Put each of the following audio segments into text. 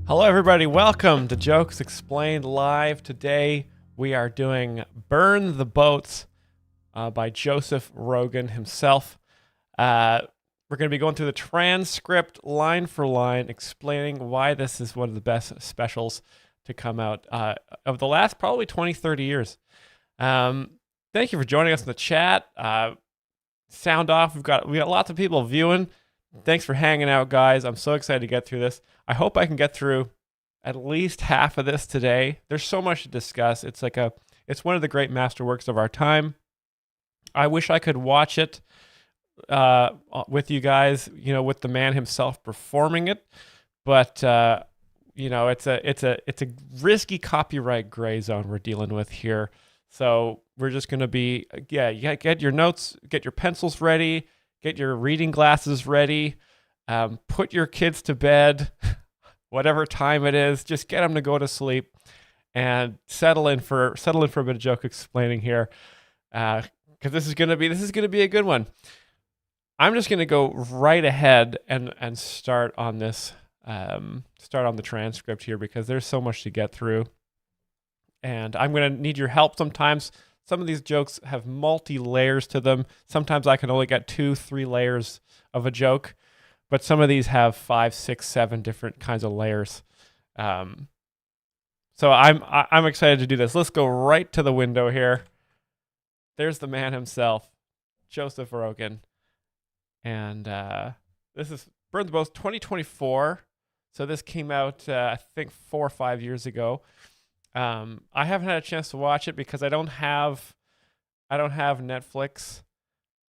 Hello, everybody. Welcome to Jokes Explained Live. Today we are doing Burn the Boats by Joseph Rogan himself. We're going to be going through the transcript line for line, explaining why this is one of the best specials to come out of the last probably 20, 30 years. Thank you for joining us in the chat. Sound off. We got lots of people viewing. Thanks for hanging out, guys. I'm so excited to get through this. I hope I can get through at least half of this today. There's so much to discuss. It's one of the great masterworks of our time. I wish I could watch it with you guys, with the man himself performing it, but it's a risky copyright gray zone we're dealing with here. So we're just gonna be get your notes, get your pencils ready, get your reading glasses ready, put your kids to bed, whatever time it is. Just get them to go to sleep and settle in for a bit of joke explaining here, because this is gonna be a good one. I'm just gonna go right ahead and start on this. Start on the transcript here because there's so much to get through, and I'm gonna need your help sometimes. Some of these jokes have multi-layers to them. Sometimes I can only get 2-3 layers of a joke, but some of these have 5, 6, 7 different kinds of layers. So I'm excited to do this. Let's go right to the window here. There's the man himself, Joseph Rogan, and this is Burn the Boats 2024. So this came out I think 4 or 5 years ago. I haven't had a chance to watch it because I don't have Netflix.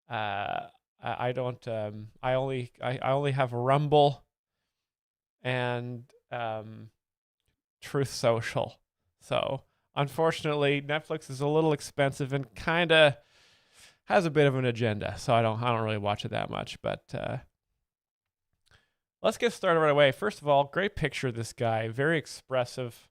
I only have Rumble and Truth Social. So unfortunately, Netflix is a little expensive and kind of has a bit of an agenda. So I don't really watch it that much. But let's get started right away. First of all, great picture of this guy. Very expressive.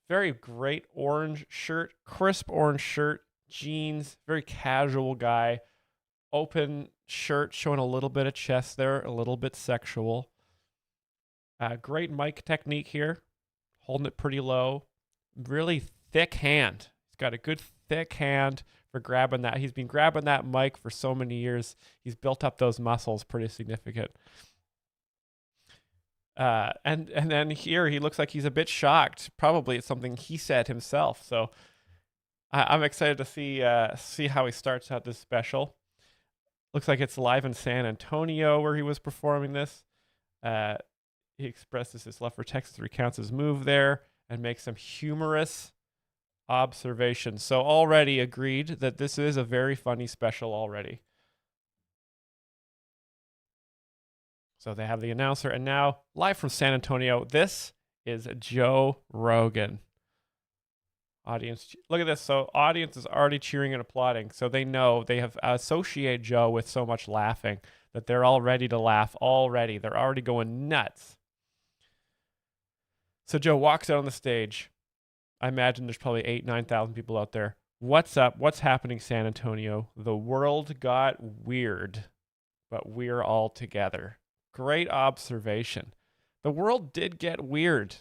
Very great orange shirt, crisp orange shirt, jeans, very casual guy, open shirt showing a little bit of chest there, a little bit sexual. Great mic technique here, holding it pretty low. Really thick hand. He's got a good thick hand for grabbing that. He's been grabbing that mic for so many years. He's built up those muscles pretty significant. And then here he looks like he's a bit shocked. Probably it's something he said himself. So I'm excited to see how he starts out this special. Looks like it's live in San Antonio where he was performing this. He expresses his love for Texas, recounts his move there, and makes some humorous observations. So already agreed that this is a very funny special already. So they have the announcer, and now live from San Antonio, this is Joe Rogan. Audience, look at this. So audience is already cheering and applauding. So they know they have associated Joe with so much laughing that they're all ready to laugh already. They're already going nuts. So Joe walks out on the stage. I imagine there's probably 8,000-9,000 people out there. What's up? What's happening, San Antonio? The world got weird, but we're all together. Great observation. The world did get weird.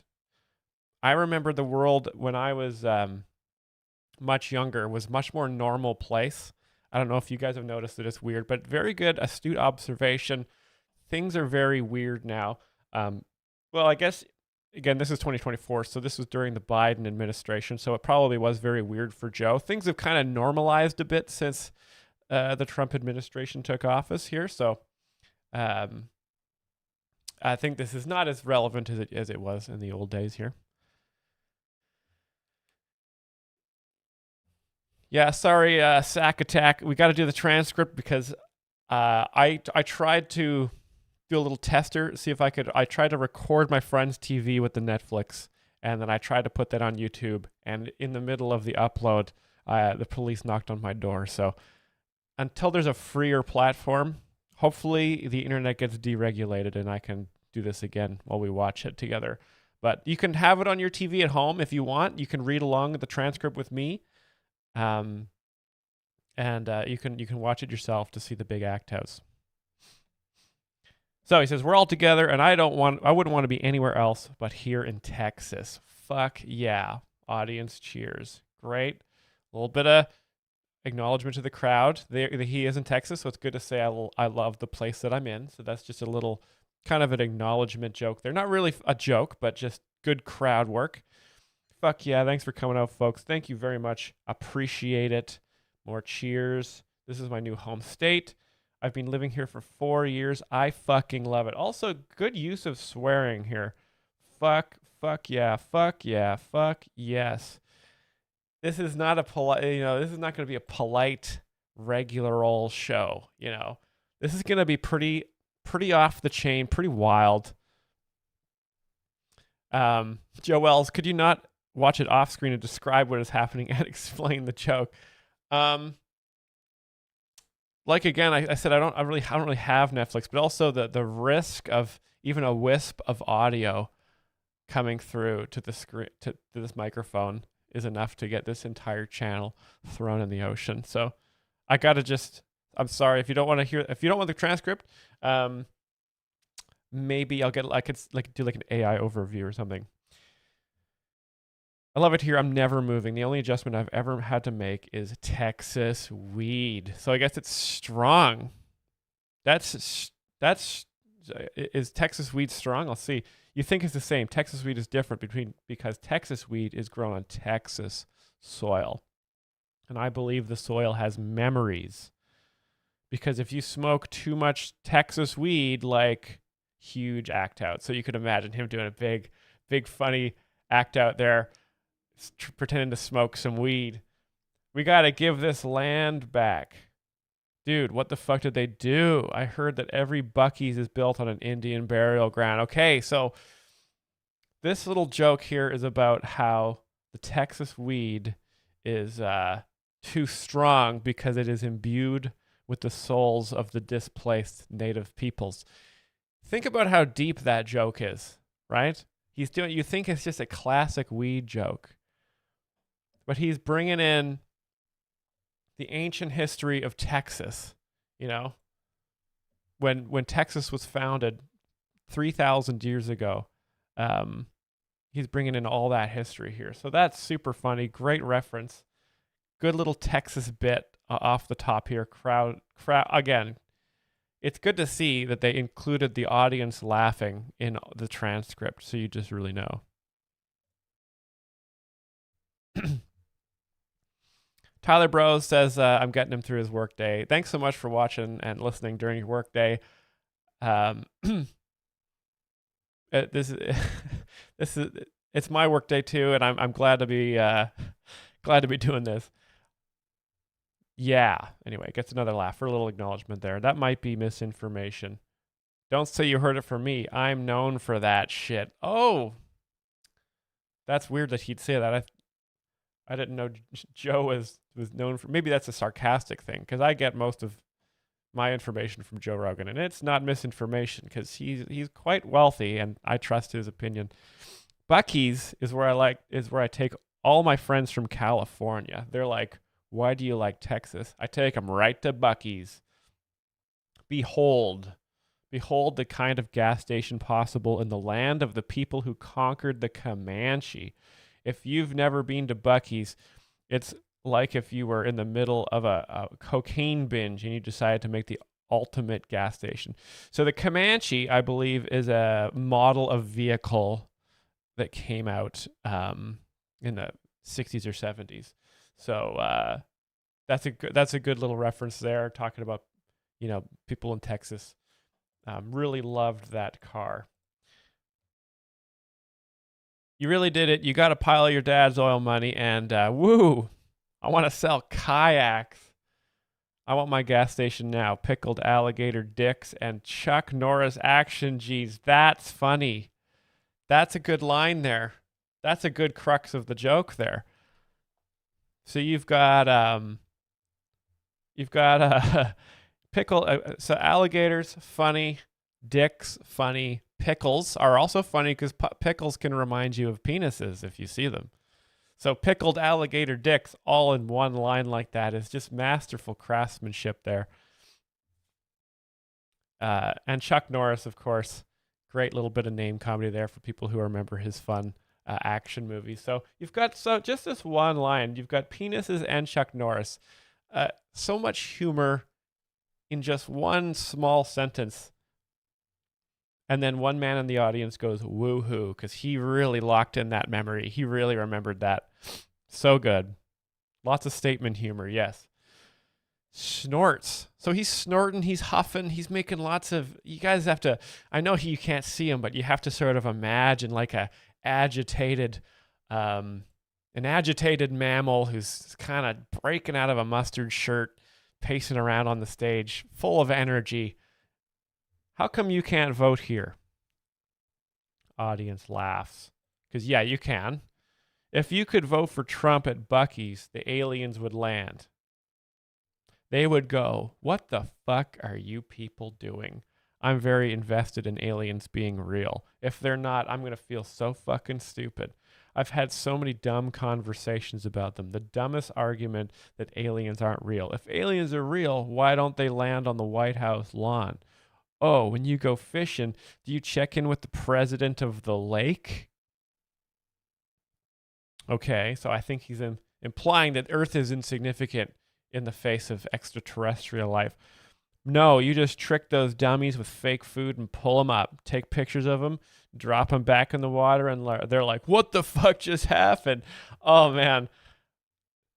I remember the world when I was much younger was much more normal place. I don't know if you guys have noticed that it's weird, but very good, astute observation. Things are very weird now. Well, I guess, again, this is 2024, so this was during the Biden administration, so it probably was very weird for Joe. Things have kind of normalized a bit since the Trump administration took office here, so I think this is not as relevant as it was in the old days here. Yeah, sorry, Sack Attack. We got to do the transcript because I tried to do a little tester, see if I could. I tried to record my friend's TV with the Netflix, and then I tried to put that on YouTube. And in the middle of the upload, the police knocked on my door. So until there's a freer platform, hopefully the internet gets deregulated and I can do this again while we watch it together. But you can have it on your TV at home if you want. You can read along the transcript with me. And you can watch it yourself to see the big act outs. So he says, we're all together, and I wouldn't want to be anywhere else but here in Texas. Fuck yeah. Audience cheers. Great. A little bit of acknowledgement to the crowd. He is in Texas, so it's good to say I love the place that I'm in. So that's just a little kind of an acknowledgement joke. They're not really a joke, but just good crowd work. Fuck yeah. Thanks for coming out, folks. Thank you very much. Appreciate it. More cheers. This is my new home state. I've been living here for 4 years. I fucking love it. Also, good use of swearing here. Fuck yeah, fuck yes. This is not a polite, this is not going to be a polite, regular old show, This is going to be pretty off the chain, pretty wild. Joel's, could you not watch it off screen and describe what is happening and explain the joke? Like again, I said I don't really have Netflix, but also the risk of even a wisp of audio coming through to the screen to this microphone is enough to get this entire channel thrown in the ocean. So I gotta I'm sorry if you don't want the transcript. Maybe I could do an AI overview or something. I love it here. I'm never moving. The only adjustment I've ever had to make is Texas weed. So I guess it's strong. Is Texas weed strong? I'll see. You think it's the same. Texas weed is different because Texas weed is grown on Texas soil. And I believe the soil has memories. Because if you smoke too much Texas weed, huge act out. So you could imagine him doing a big, funny act out there, pretending to smoke some weed. We got to give this land back. Dude, what the fuck did they do? I heard that every Buc-ee's is built on an Indian burial ground. Okay, so this little joke here is about how the Texas weed is too strong because it is imbued with the souls of the displaced native peoples. Think about how deep that joke is, right? You think it's just a classic weed joke. But he's bringing in the ancient history of Texas, when Texas was founded 3,000 years ago. He's bringing in all that history here. So that's super funny. Great reference. Good little Texas bit off the top here. Crowd. Again, it's good to see that they included the audience laughing in the transcript. So you just really know. Tyler Bros says, I'm getting him through his workday. Thanks so much for watching and listening during your workday. It's my workday too, and I'm glad to be doing this. Yeah. Anyway, gets another laugh for a little acknowledgement there. That might be misinformation. Don't say you heard it from me. I'm known for that shit. Oh, that's weird that he'd say that. I didn't know Joe was known for. Maybe that's a sarcastic thing because I get most of my information from Joe Rogan, and it's not misinformation because he's quite wealthy, and I trust his opinion. Buc-ee's is where I take all my friends from California. They're like, "Why do you like Texas?" I take them right to Buc-ee's. Behold the kind of gas station possible in the land of the people who conquered the Comanche. If you've never been to Buc-ee's, it's like if you were in the middle of a cocaine binge and you decided to make the ultimate gas station. So the Comanche, I believe, is a model of vehicle that came out in the 60s or 70s. So that's a good little reference there, talking about people in Texas. Really loved that car. You really did it. You got a pile of your dad's oil money, and woo! I want to sell kayaks. I want my gas station now. Pickled alligator dicks and Chuck Norris action G's. That's funny. That's a good line there. That's a good crux of the joke there. So you've got pickle. So alligators, funny. Dicks, funny. Pickles are also funny because pickles can remind you of penises if you see them. So pickled alligator dicks all in one line like that is just masterful craftsmanship there. And Chuck Norris, of course, great little bit of name comedy there for people who remember his fun action movies. So you've got just this one line. You've got penises and Chuck Norris. So much humor in just one small sentence. And then one man in the audience goes woo-hoo because he really locked in that memory. He really remembered that. So good. Lots of statement humor, yes. Snorts. So he's snorting, he's huffing, he's making lots of, you guys have to, I know you can't see him, but you have to sort of imagine like an agitated mammal who's kind of breaking out of a mustard shirt, pacing around on the stage, full of energy. How come you can't vote here? Audience laughs. Because, yeah, you can. If you could vote for Trump at Buc-ee's, the aliens would land. They would go, what the fuck are you people doing? I'm very invested in aliens being real. If they're not, I'm going to feel so fucking stupid. I've had so many dumb conversations about them. The dumbest argument that aliens aren't real. If aliens are real, why don't they land on the White House lawn? Oh, when you go fishing, do you check in with the president of the lake? Okay, so I think he's implying that Earth is insignificant in the face of extraterrestrial life. No, you just trick those dummies with fake food and pull them up. Take pictures of them, drop them back in the water, and they're like, what the fuck just happened? Oh, man.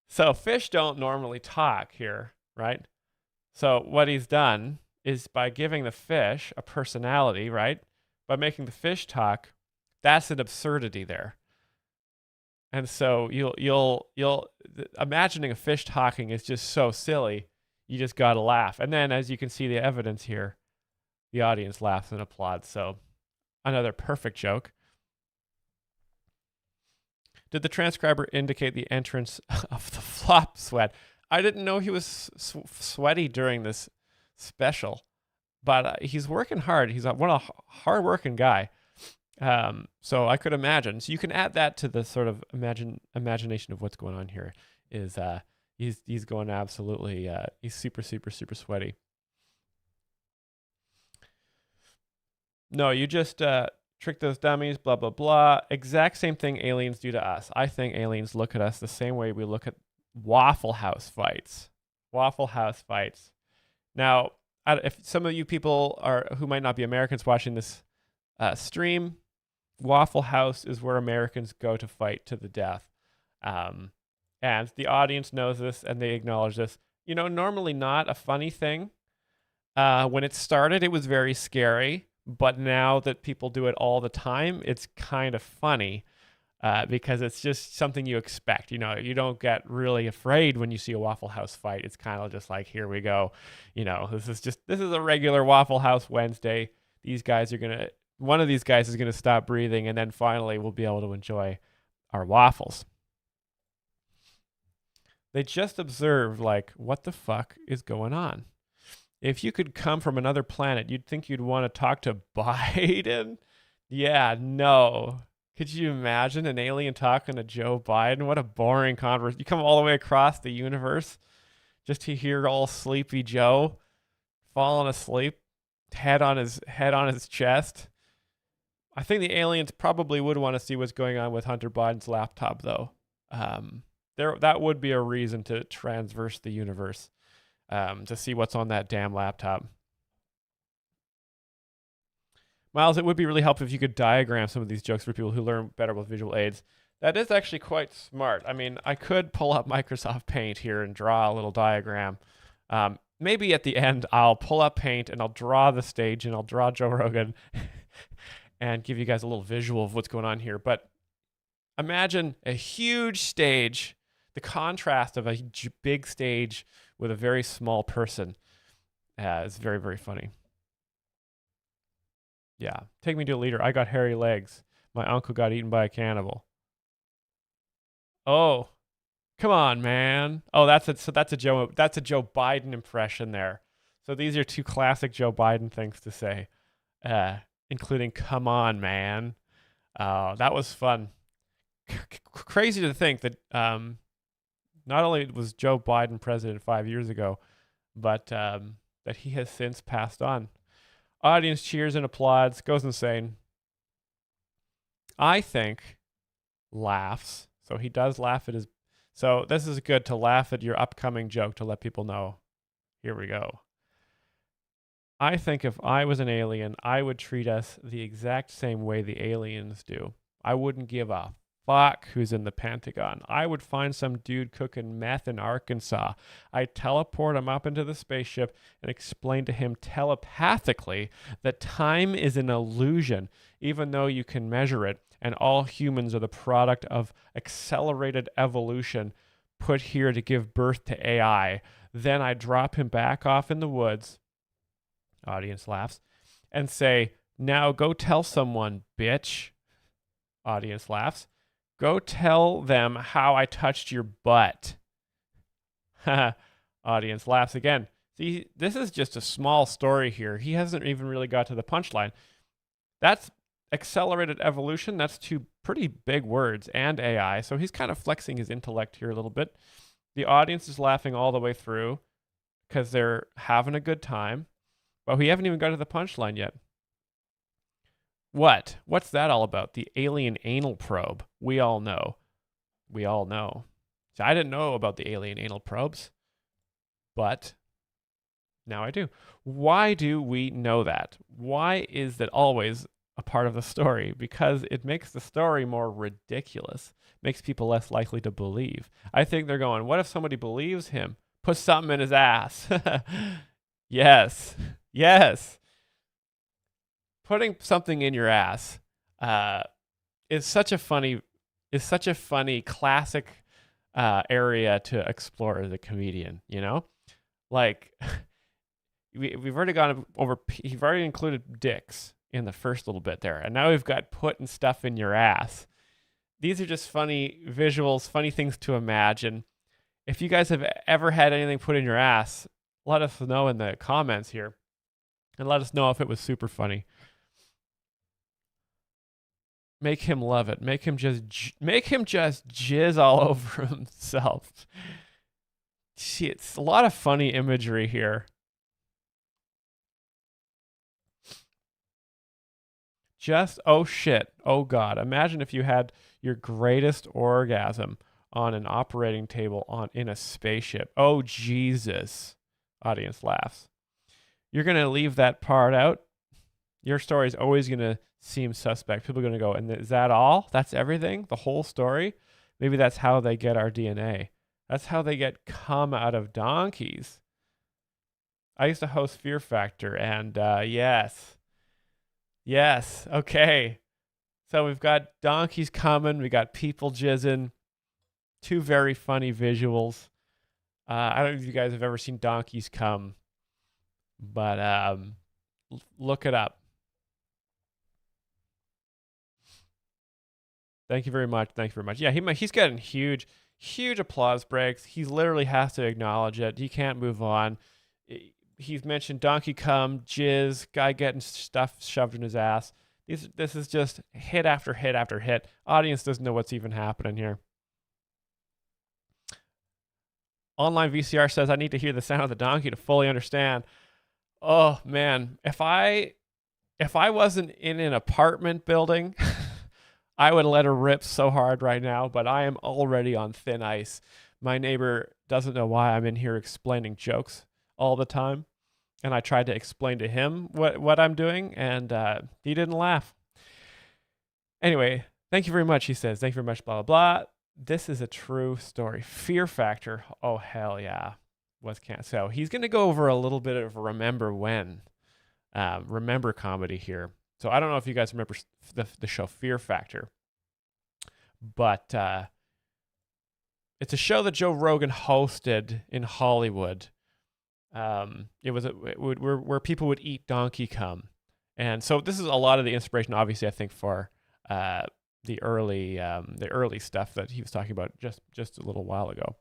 So fish don't normally talk here, right? So what he's done is by giving the fish a personality, right? By making the fish talk, that's an absurdity there. And so you'll imagining a fish talking is just so silly. You just got to laugh. And then as you can see the evidence here, the audience laughs and applauds. So another perfect joke. Did the transcriber indicate the entrance of the flop sweat? I didn't know he was sweaty during this special, but he's working hard. He's a hard-working guy. So I could imagine. So you can add that to the sort of imagination of what's going on here. Is he's going absolutely. He's super sweaty. No, you just trick those dummies. Blah blah blah. Exact same thing aliens do to us. I think aliens look at us the same way we look at Waffle House fights. Waffle House fights. Now, if some of you people who might not be Americans watching this stream, Waffle House is where Americans go to fight to the death. And the audience knows this and they acknowledge this. You know, normally not a funny thing. When it started, it was very scary. But now that people do it all the time, it's kind of funny because it's just something you expect. You know, you don't get really afraid when you see a Waffle House fight. It's kind of just like, here we go. You know, this is a regular Waffle House Wednesday. One of these guys is going to stop breathing, and then finally we'll be able to enjoy our waffles. They just observe, like, what the fuck is going on? If you could come from another planet, you'd think you'd want to talk to Biden? Yeah, no. Could you imagine an alien talking to Joe Biden? What a boring conversation. You come all the way across the universe just to hear all sleepy Joe falling asleep, head on his chest. I think the aliens probably would want to see what's going on with Hunter Biden's laptop, though. That would be a reason to transverse the universe, to see what's on that damn laptop. Myles, it would be really helpful if you could diagram some of these jokes for people who learn better with visual aids. That is actually quite smart. I mean, I could pull up Microsoft Paint here and draw a little diagram. Maybe at the end, I'll pull up Paint and I'll draw the stage and I'll draw Joe Rogan and give you guys a little visual of what's going on here. But imagine a huge stage, the contrast of a big stage with a very small person. It's very, very funny. Yeah. Take me to a leader. I got hairy legs. My uncle got eaten by a cannibal. Oh, come on, man. Oh, that's a Joe Biden impression there. So these are two classic Joe Biden things to say, including "come on, man." That was fun. Crazy to think that not only was Joe Biden president 5 years ago, but that he has since passed on. Audience cheers and applauds, goes insane. I think laughs. So he does laugh at his. So this is good to laugh at your upcoming joke to let people know. Here we go. I think if I was an alien, I would treat us the exact same way the aliens do. I wouldn't give a fuck who's in the Pentagon. I would find some dude cooking meth in Arkansas. I'd teleport him up into the spaceship and explain to him telepathically that time is an illusion, even though you can measure it, and all humans are the product of accelerated evolution put here to give birth to AI. Then I drop him back off in the woods, audience laughs, and say, now go tell someone, bitch. Audience laughs. Go tell them how I touched your butt. Audience laughs again. See, this is just a small story here. He hasn't even really got to the punchline. That's accelerated evolution. That's two pretty big words, and AI. So he's kind of flexing his intellect here a little bit. The audience is laughing all the way through because they're having a good time. But we haven't even got to the punchline yet. What? What's that all about? The alien anal probe. We all know. We all know. So I didn't know about the alien anal probes, but now I do. Why do we know that? Why is that always a part of the story? Because it makes the story more ridiculous, makes people less likely to believe. I think they're going, what if somebody believes him? Put something in his ass. Yes. Yes. Putting something in your ass is such a funny classic area to explore as a comedian, you know? Like we've already gone over, you've already included dicks in the first little bit there, and now we've got putting stuff in your ass. These are just funny visuals, funny things to imagine. If you guys have ever had anything put in your ass, let us know in the comments here, and let us know if it was super funny. Make him love it. Make him just jizz all over himself. See, it's a lot of funny imagery here. Just, oh shit, oh god. Imagine if you had your greatest orgasm on an operating table in a spaceship. Oh Jesus. Audience laughs. You're going to leave that part out. Your story is always going to seem suspect. People are going to go, and is that all? That's everything? The whole story? Maybe that's how they get our DNA. That's how they get cum out of donkeys. I used to host Fear Factor, and yes. Yes, okay. So we've got donkeys coming. We got people jizzing. Two very funny visuals. I don't know if you guys have ever seen donkeys come, but look it up. Thank you very much. Thank you very much. Yeah, he's getting huge applause breaks. He literally has to acknowledge it. He can't move on. He's mentioned donkey cum, jizz, guy getting stuff shoved in his ass. This is just hit after hit after hit. Audience doesn't know what's even happening here. Online VCR says, I need to hear the sound of the donkey to fully understand. Oh man, if I wasn't in an apartment building, I would let her rip so hard right now, but I am already on thin ice. My neighbor doesn't know why I'm in here explaining jokes all the time, and I tried to explain to him what I'm doing, and he didn't laugh. Anyway, thank you very much, he says. Thank you very much, blah, blah, blah. This is a true story. Fear Factor. Oh, hell yeah. So he's going to go over a little bit of remember comedy here. So I don't know if you guys remember the show Fear Factor, but it's a show that Joe Rogan hosted in Hollywood. It was where people would eat donkey cum, and so this is a lot of the inspiration, obviously, I think, for the early stuff that he was talking about just a little while ago.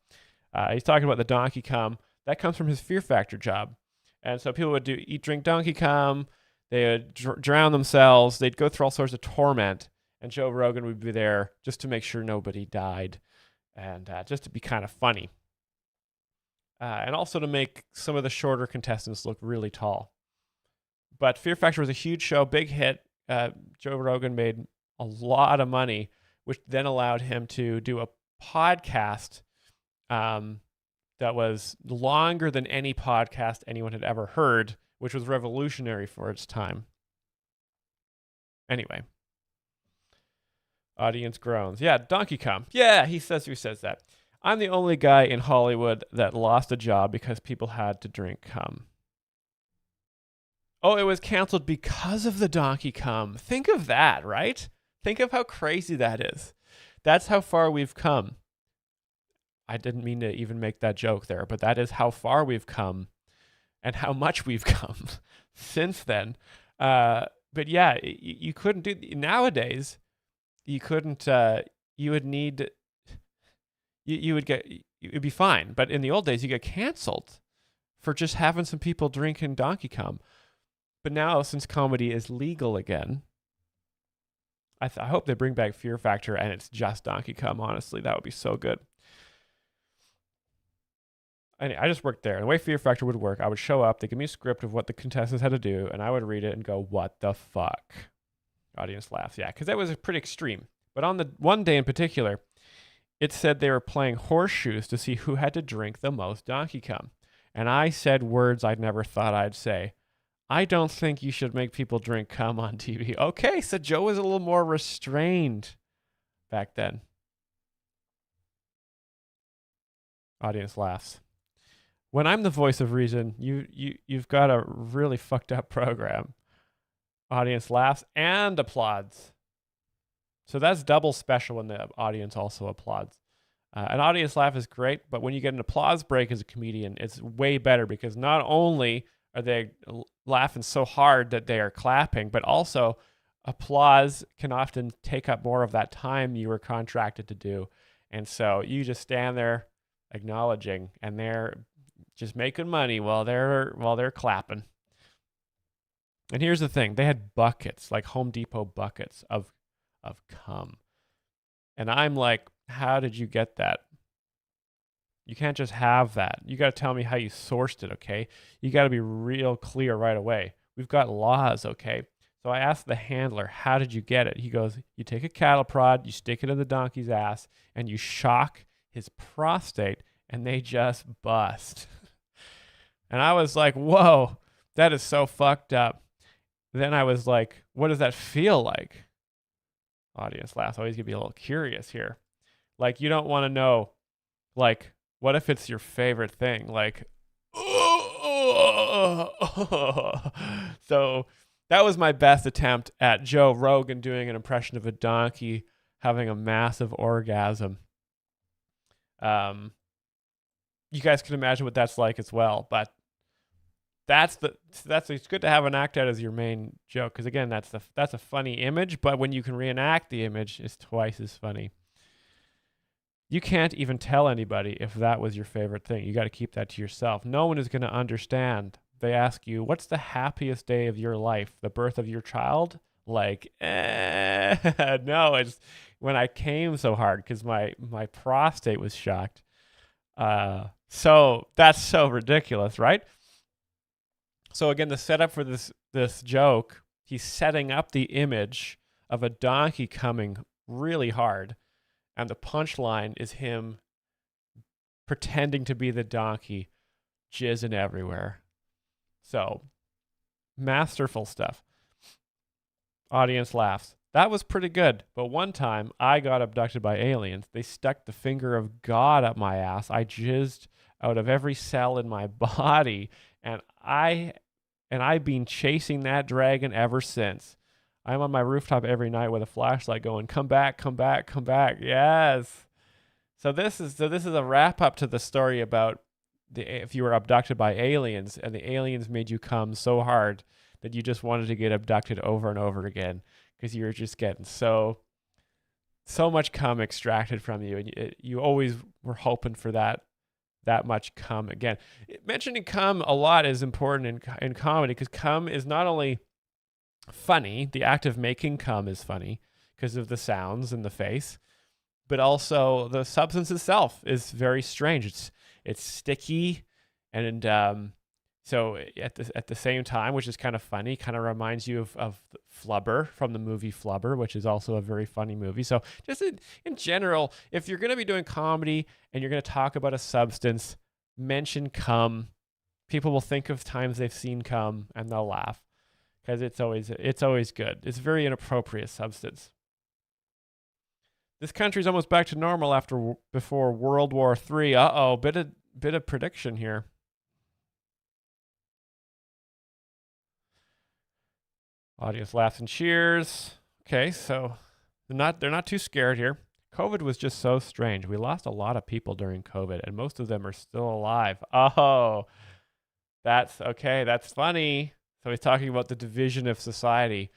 He's talking about the donkey cum that comes from his Fear Factor job, and so people would drink donkey cum. They would drown themselves. They'd go through all sorts of torment, and Joe Rogan would be there just to make sure nobody died, and just to be kind of funny, and also to make some of the shorter contestants look really tall. But Fear Factor was a huge show, big hit. Joe Rogan made a lot of money, which then allowed him to do a podcast that was longer than any podcast anyone had ever heard, which was revolutionary for its time. Anyway. Audience groans. Yeah, Donkey Kong. Yeah, he says that. I'm the only guy in Hollywood that lost a job because people had to drink cum. Oh, it was canceled because of the Donkey Kong. Think of that, right? Think of how crazy that is. That's how far we've come. I didn't mean to even make that joke there, but that is how far we've come and how much we've come since then. But yeah, you couldn't do nowadays. You couldn't. You would need. You would get. It'd be fine, but in the old days, you get canceled for just having some people drinking Donkey Kong. But now, since comedy is legal again, I hope they bring back Fear Factor and it's just Donkey Kong. Honestly, that would be so good. I just worked there. And the way Fear Factor would work, I would show up, they give me a script of what the contestants had to do, and I would read it and go, what the fuck? Audience laughs. Yeah, because that was pretty extreme. But on the one day in particular, it said they were playing horseshoes to see who had to drink the most Donkey Kong. And I said words I'd never thought I'd say. I don't think you should make people drink cum on TV. Okay, so Joe was a little more restrained back then. Audience laughs. When I'm the voice of reason, you've got a really fucked up program. Audience laughs and applauds. So that's double special when the audience also applauds. An audience laugh is great, but when you get an applause break as a comedian, it's way better because not only are they laughing so hard that they are clapping, but also applause can often take up more of that time you were contracted to do. And so you just stand there acknowledging, and they're just making money while they're clapping. And here's the thing, they had buckets, like Home Depot buckets of cum. And I'm like, how did you get that? You can't just have that. You got to tell me how you sourced it, okay? You got to be real clear right away. We've got laws, okay? So I asked the handler, how did you get it? He goes, you take a cattle prod, you stick it in the donkey's ass, and you shock his prostate, and they just bust. And I was like, whoa, that is so fucked up. Then I was like, what does that feel like? Audience laughs. Always gonna be a little curious here. Like, you don't want to know, like, what if it's your favorite thing? Like, so that was my best attempt at Joe Rogan doing an impression of a donkey having a massive orgasm. You guys can imagine what that's like as well, but that's it's good to have an act out as your main joke, because again, that's a funny image, but when you can reenact the image, it's twice as funny. You can't even tell anybody if that was your favorite thing. You got to keep that to yourself. No one is going to understand. They ask you, what's the happiest day of your life? The birth of your child? Like, no, it's when I came so hard because my prostate was shocked. So that's so ridiculous, right? So again, the setup for this joke, he's setting up the image of a donkey coming really hard. And the punchline is him pretending to be the donkey, jizzing everywhere. So, masterful stuff. Audience laughs. That was pretty good. But one time, I got abducted by aliens. They stuck the finger of God up my ass. I jizzed out of every cell in my body. And I've been chasing that dragon ever since. I'm on my rooftop every night with a flashlight going, come back, come back, come back. Yes. So this is a wrap up to the story about if you were abducted by aliens and the aliens made you come so hard that you just wanted to get abducted over and over again because you were just getting so much cum extracted from you, and you always were hoping for that much cum again. Mentioning cum a lot is important in comedy because cum is not only funny, the act of making cum is funny because of the sounds and the face, but also the substance itself is very strange. It's sticky, and So at the same time, which is kind of funny, kind of reminds you of Flubber from the movie Flubber, which is also a very funny movie. So just in general, if you're going to be doing comedy and you're going to talk about a substance, mention cum. People will think of times they've seen cum and they'll laugh because it's always good. It's a very inappropriate substance. This country's almost back to normal before World War III. Uh-oh, bit of prediction here. Audience laughs and cheers. Okay, so they're not too scared here. COVID was just so strange. We lost a lot of people during COVID, and most of them are still alive. Oh, that's okay. That's funny. So he's talking about the division of society.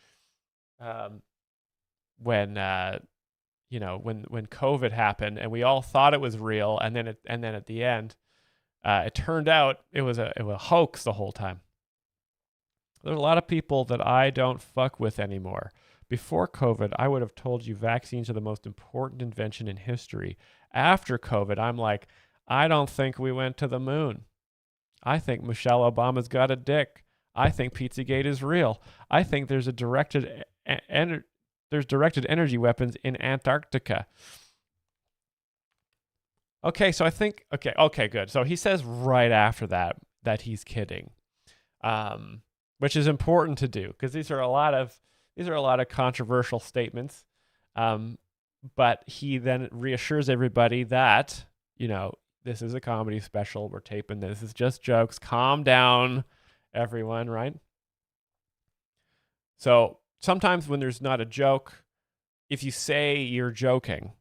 When when COVID happened, and we all thought it was real, and then at the end, it turned out it was a hoax the whole time. There's a lot of people that I don't fuck with anymore. Before COVID, I would have told you vaccines are the most important invention in history. After COVID, I'm like, I don't think we went to the moon. I think Michelle Obama's got a dick. I think Pizzagate is real. I think there's directed energy weapons in Antarctica. Okay, so I think okay, good. So he says right after that he's kidding. Which is important to do because these are a lot of controversial statements. But he then reassures everybody that, this is a comedy special. We're taping this. It's just jokes. Calm down, everyone, right? So sometimes when there's not a joke, if you say you're joking,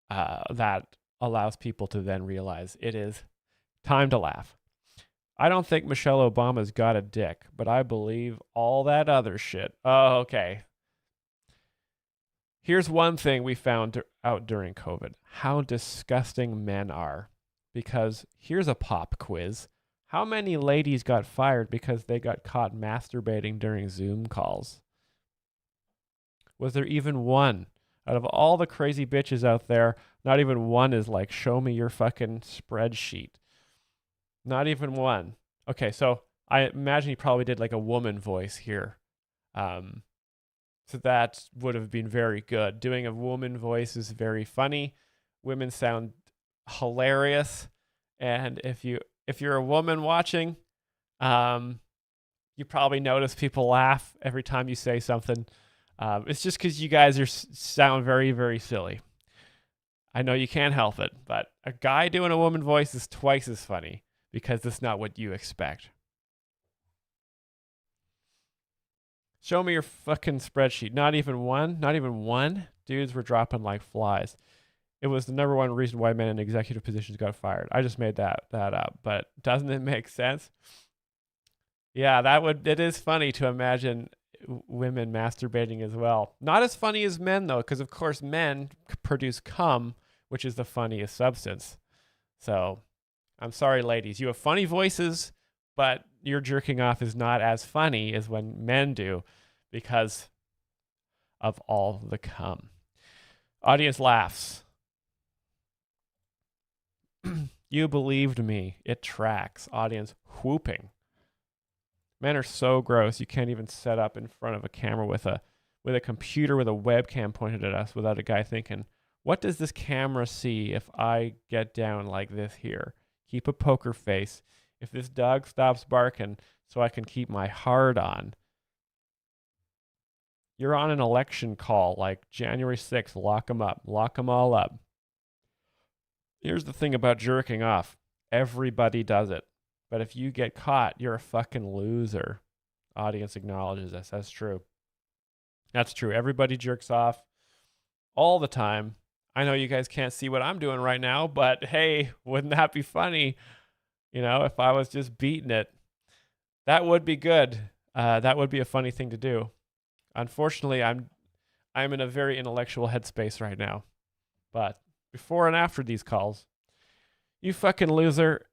that allows people to then realize it is time to laugh. I don't think Michelle Obama's got a dick, but I believe all that other shit. Oh, okay. Here's one thing we found out during COVID. How disgusting men are. Because here's a pop quiz. How many ladies got fired because they got caught masturbating during Zoom calls? Was there even one? Out of all the crazy bitches out there, not even one is like, show me your fucking spreadsheet. Not even one. Okay, so I imagine he probably did like a woman voice here. So that would have been very good. Doing a woman voice is very funny. Women sound hilarious. And if you're a woman watching, you probably notice people laugh every time you say something. It's just because you guys sound very, very silly. I know you can't help it, but a guy doing a woman voice is twice as funny because that's not what you expect. Show me your fucking spreadsheet. Not even one? Not even one? Dudes were dropping like flies. It was the number one reason why men in executive positions got fired. I just made that up, but doesn't it make sense? Yeah, it is funny to imagine women masturbating as well. Not as funny as men though, because of course men produce cum, which is the funniest substance. So I'm sorry, ladies. You have funny voices, but your jerking off is not as funny as when men do because of all the cum. Audience laughs. You believed me. It tracks. Audience whooping. Men are so gross. You can't even set up in front of a camera with a computer with a webcam pointed at us without a guy thinking, what does this camera see if I get down like this here? Keep a poker face. If this dog stops barking so I can keep my heart on. You're on an election call like January 6th. Lock them up. Lock them all up. Here's the thing about jerking off. Everybody does it. But if you get caught, you're a fucking loser. Audience acknowledges this. That's true. That's true. Everybody jerks off all the time. I know you guys can't see what I'm doing right now, but hey, wouldn't that be funny? If I was just beating it, that would be good. That would be a funny thing to do. Unfortunately, I'm in a very intellectual headspace right now. But before and after these calls, you fucking loser,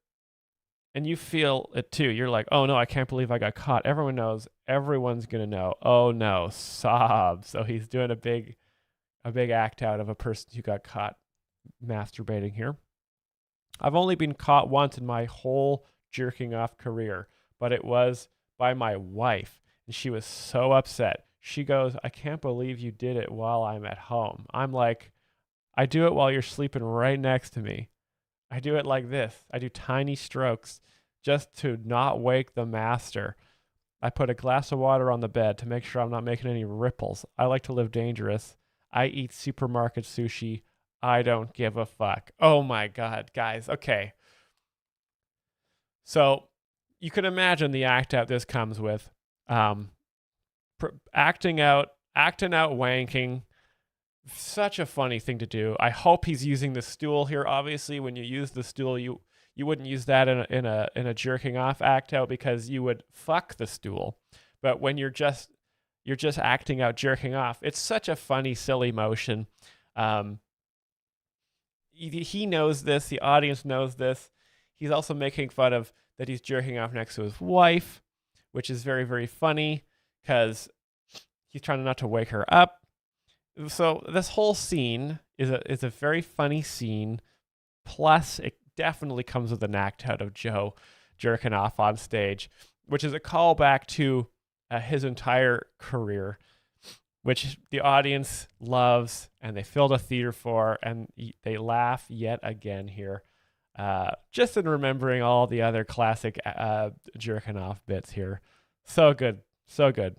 and you feel it too. You're like, oh no, I can't believe I got caught. Everyone knows. Everyone's gonna know. Oh no, sob. So he's doing a big act out of a person who got caught masturbating here. I've only been caught once in my whole jerking off career, but it was by my wife. And she was so upset. She goes, I can't believe you did it while I'm at home. I'm like, I do it while you're sleeping right next to me. I do it like this. I do tiny strokes just to not wake the master. I put a glass of water on the bed to make sure I'm not making any ripples. I like to live dangerous. I eat supermarket sushi. I don't give a fuck. Oh my God, guys. Okay. So you can imagine the act out this comes with. Acting out wanking. Such a funny thing to do. I hope he's using the stool here. Obviously, when you use the stool, you wouldn't use that in a jerking off act out because you would fuck the stool. But when you're just acting out jerking off, it's such a funny, silly motion. He knows this. The audience knows this. He's also making fun of that he's jerking off next to his wife, which is very, very funny because he's trying not to wake her up. So this whole scene is a very funny scene. Plus, it definitely comes with an act out of Joe jerking off on stage, which is a callback to his entire career, which the audience loves and they filled a theater for, and they laugh yet again here. Just in remembering all the other classic jerking off bits here. So good. So good.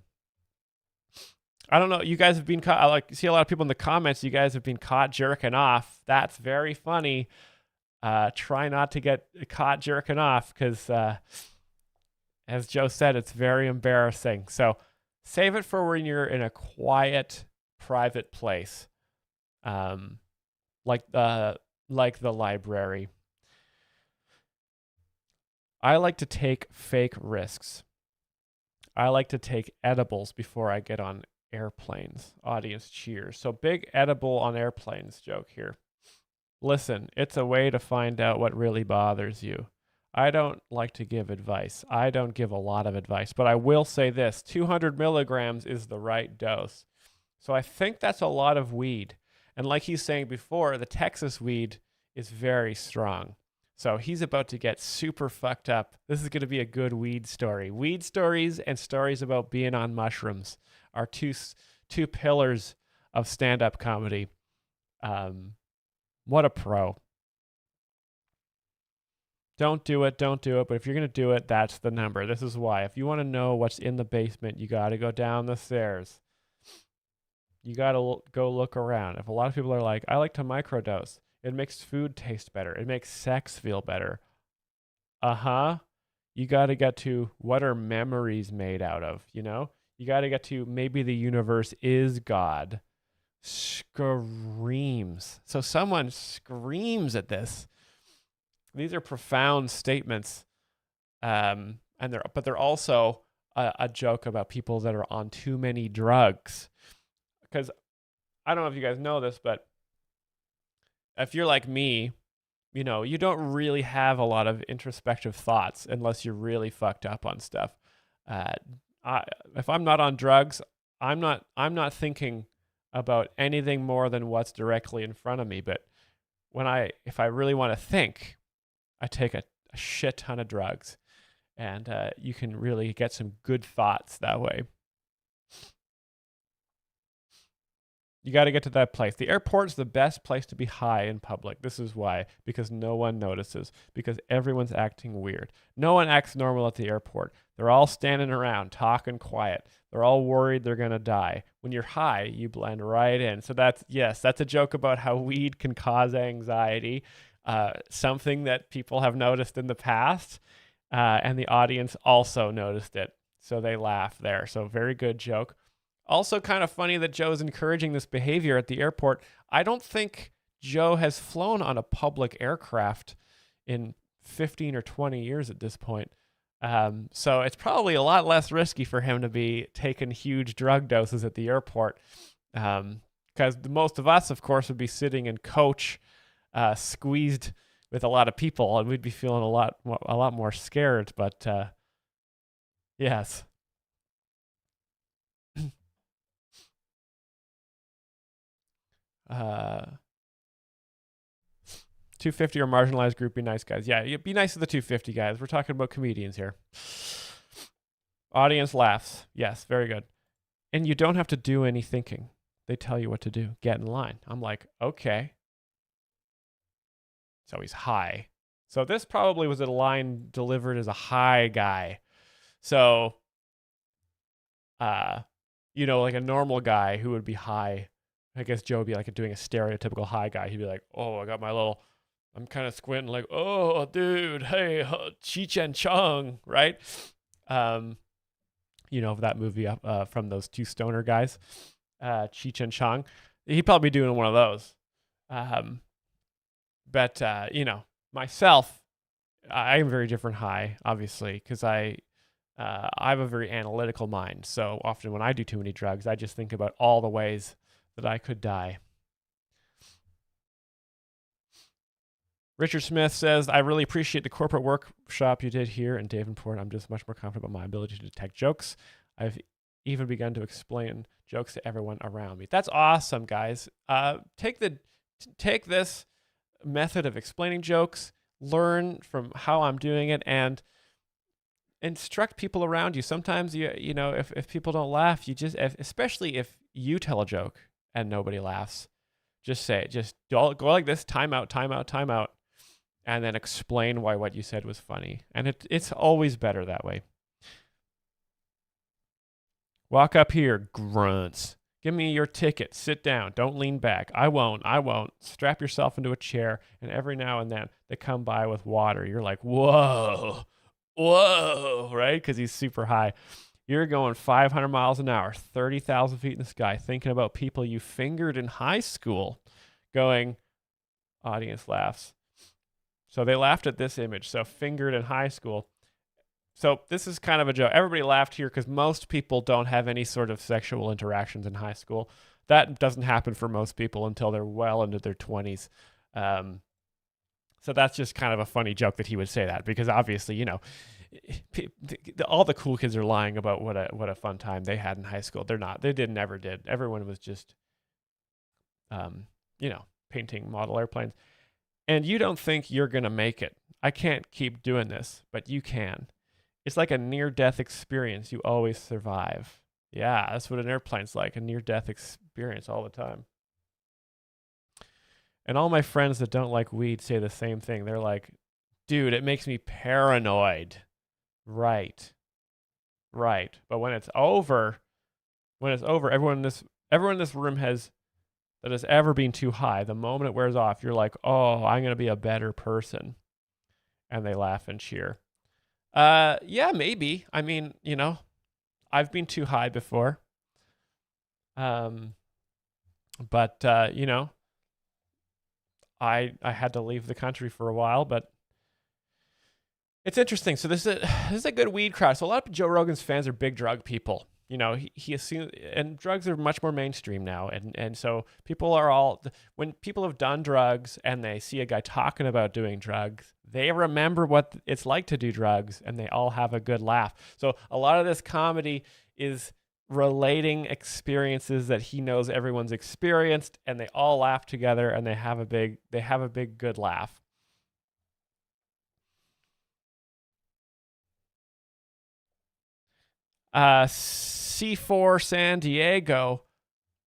I don't know. You guys have been caught. I see a lot of people in the comments. You guys have been caught jerking off. That's very funny. Try not to get caught jerking off because, as Joe said, it's very embarrassing. So save it for when you're in a quiet, private place, like the library. I like to take fake risks. I like to take edibles before I get on airplanes. Audience cheers. So big edible on airplanes joke here. Listen, it's a way to find out what really bothers you. I don't like to give advice. I don't give a lot of advice, but I will say this, 200 milligrams is the right dose. So I think that's a lot of weed. And like he's saying before, the Texas weed is very strong. So he's about to get super fucked up. This is going to be a good weed story. Weed stories and stories about being on mushrooms are two pillars of stand-up comedy. What a pro. Don't do it. But if you're going to do it, that's the number. This is why. If you want to know what's in the basement, you got to go down the stairs. You got to go look around. If a lot of people are like, I like to microdose. It makes food taste better. It makes sex feel better. You got to get to what are memories made out of, you know? You got to get to maybe the universe is God. Screams. So someone screams at this. These are profound statements. But they're also a joke about people that are on too many drugs. Because I don't know if you guys know this, but if you're like me, you know, you don't really have a lot of introspective thoughts unless you're really fucked up on stuff. If I'm not on drugs, I'm not thinking about anything more than what's directly in front of me. But if I really want to think, I take a shit ton of drugs, and you can really get some good thoughts that way. You got to get to that place. The airport's the best place to be high in public. This is why. Because no one notices. Because everyone's acting weird. No one acts normal at the airport. They're all standing around, talking quiet. They're all worried they're going to die. When you're high, you blend right in. So that's a joke about how weed can cause anxiety. Something that people have noticed in the past. And the audience also noticed it. So they laugh there. So very good joke. Also kind of funny that Joe's encouraging this behavior at the airport. I don't think Joe has flown on a public aircraft in 15 or 20 years at this point. So it's probably a lot less risky for him to be taking huge drug doses at the airport. Because most of us, of course, would be sitting in coach, squeezed with a lot of people, and we'd be feeling a lot more scared. But yes. 250 or marginalized group, be nice guys. Yeah, be nice to the 250 guys. We're talking about comedians here. Audience laughs. Yes, very good. And you don't have to do any thinking. They tell you what to do. Get in line. I'm like, okay. So he's high. So this probably was a line delivered as a high guy. So, like a normal guy who would be high. I guess Joe would be like doing a stereotypical high guy. He'd be like, oh, I'm kind of squinting like, oh, dude, hey, Cheech and Chong, right? That movie from those two stoner guys, Cheech and Chong. He'd probably be doing one of those. But myself, I am very different high, obviously, because I have a very analytical mind. So often when I do too many drugs, I just think about all the ways that I could die. Richard Smith says, I really appreciate the corporate workshop you did here in Davenport. I'm just much more confident about my ability to detect jokes. I've even begun to explain jokes to everyone around me. That's awesome, guys. Take this method of explaining jokes, learn from how I'm doing it, and instruct people around you. Sometimes if people don't laugh, especially if you tell a joke and nobody laughs, just go like this: time out, time out, time out, and then explain why what you said was funny. And it's always better that way. Walk up here, grunts. Give me your ticket. Sit down. Don't lean back. I won't. Strap yourself into a chair, and every now and then they come by with water. You're like, whoa, right? Because he's super high. You're going 500 miles an hour, 30,000 feet in the sky, thinking about people you fingered in high school, going, audience laughs. So they laughed at this image. So fingered in high school. So this is kind of a joke. Everybody laughed here because most people don't have any sort of sexual interactions in high school. That doesn't happen for most people until they're well into their 20s. So that's just kind of a funny joke that he would say that, because obviously, all the cool kids are lying about what a fun time they had in high school. They're not. They never did. Everyone was just, painting model airplanes. And you don't think you're going to make it. I can't keep doing this, but you can. It's like a near-death experience. You always survive. Yeah, that's what an airplane's like, a near-death experience all the time. And all my friends that don't like weed say the same thing. They're like, dude, it makes me paranoid. Right. But when it's over, everyone in this room that has ever been too high, the moment it wears off, you're like, oh, I'm going to be a better person. And they laugh and cheer. Yeah, maybe. I mean, I've been too high before. But I had to leave the country for a while, but it's interesting. So this is a good weed crowd. So a lot of Joe Rogan's fans are big drug people. He assumes, and drugs are much more mainstream now. And so when people have done drugs and they see a guy talking about doing drugs, they remember what it's like to do drugs, and they all have a good laugh. So a lot of this comedy is relating experiences that he knows everyone's experienced, and they all laugh together, and they have a big good laugh. C4 San Diego,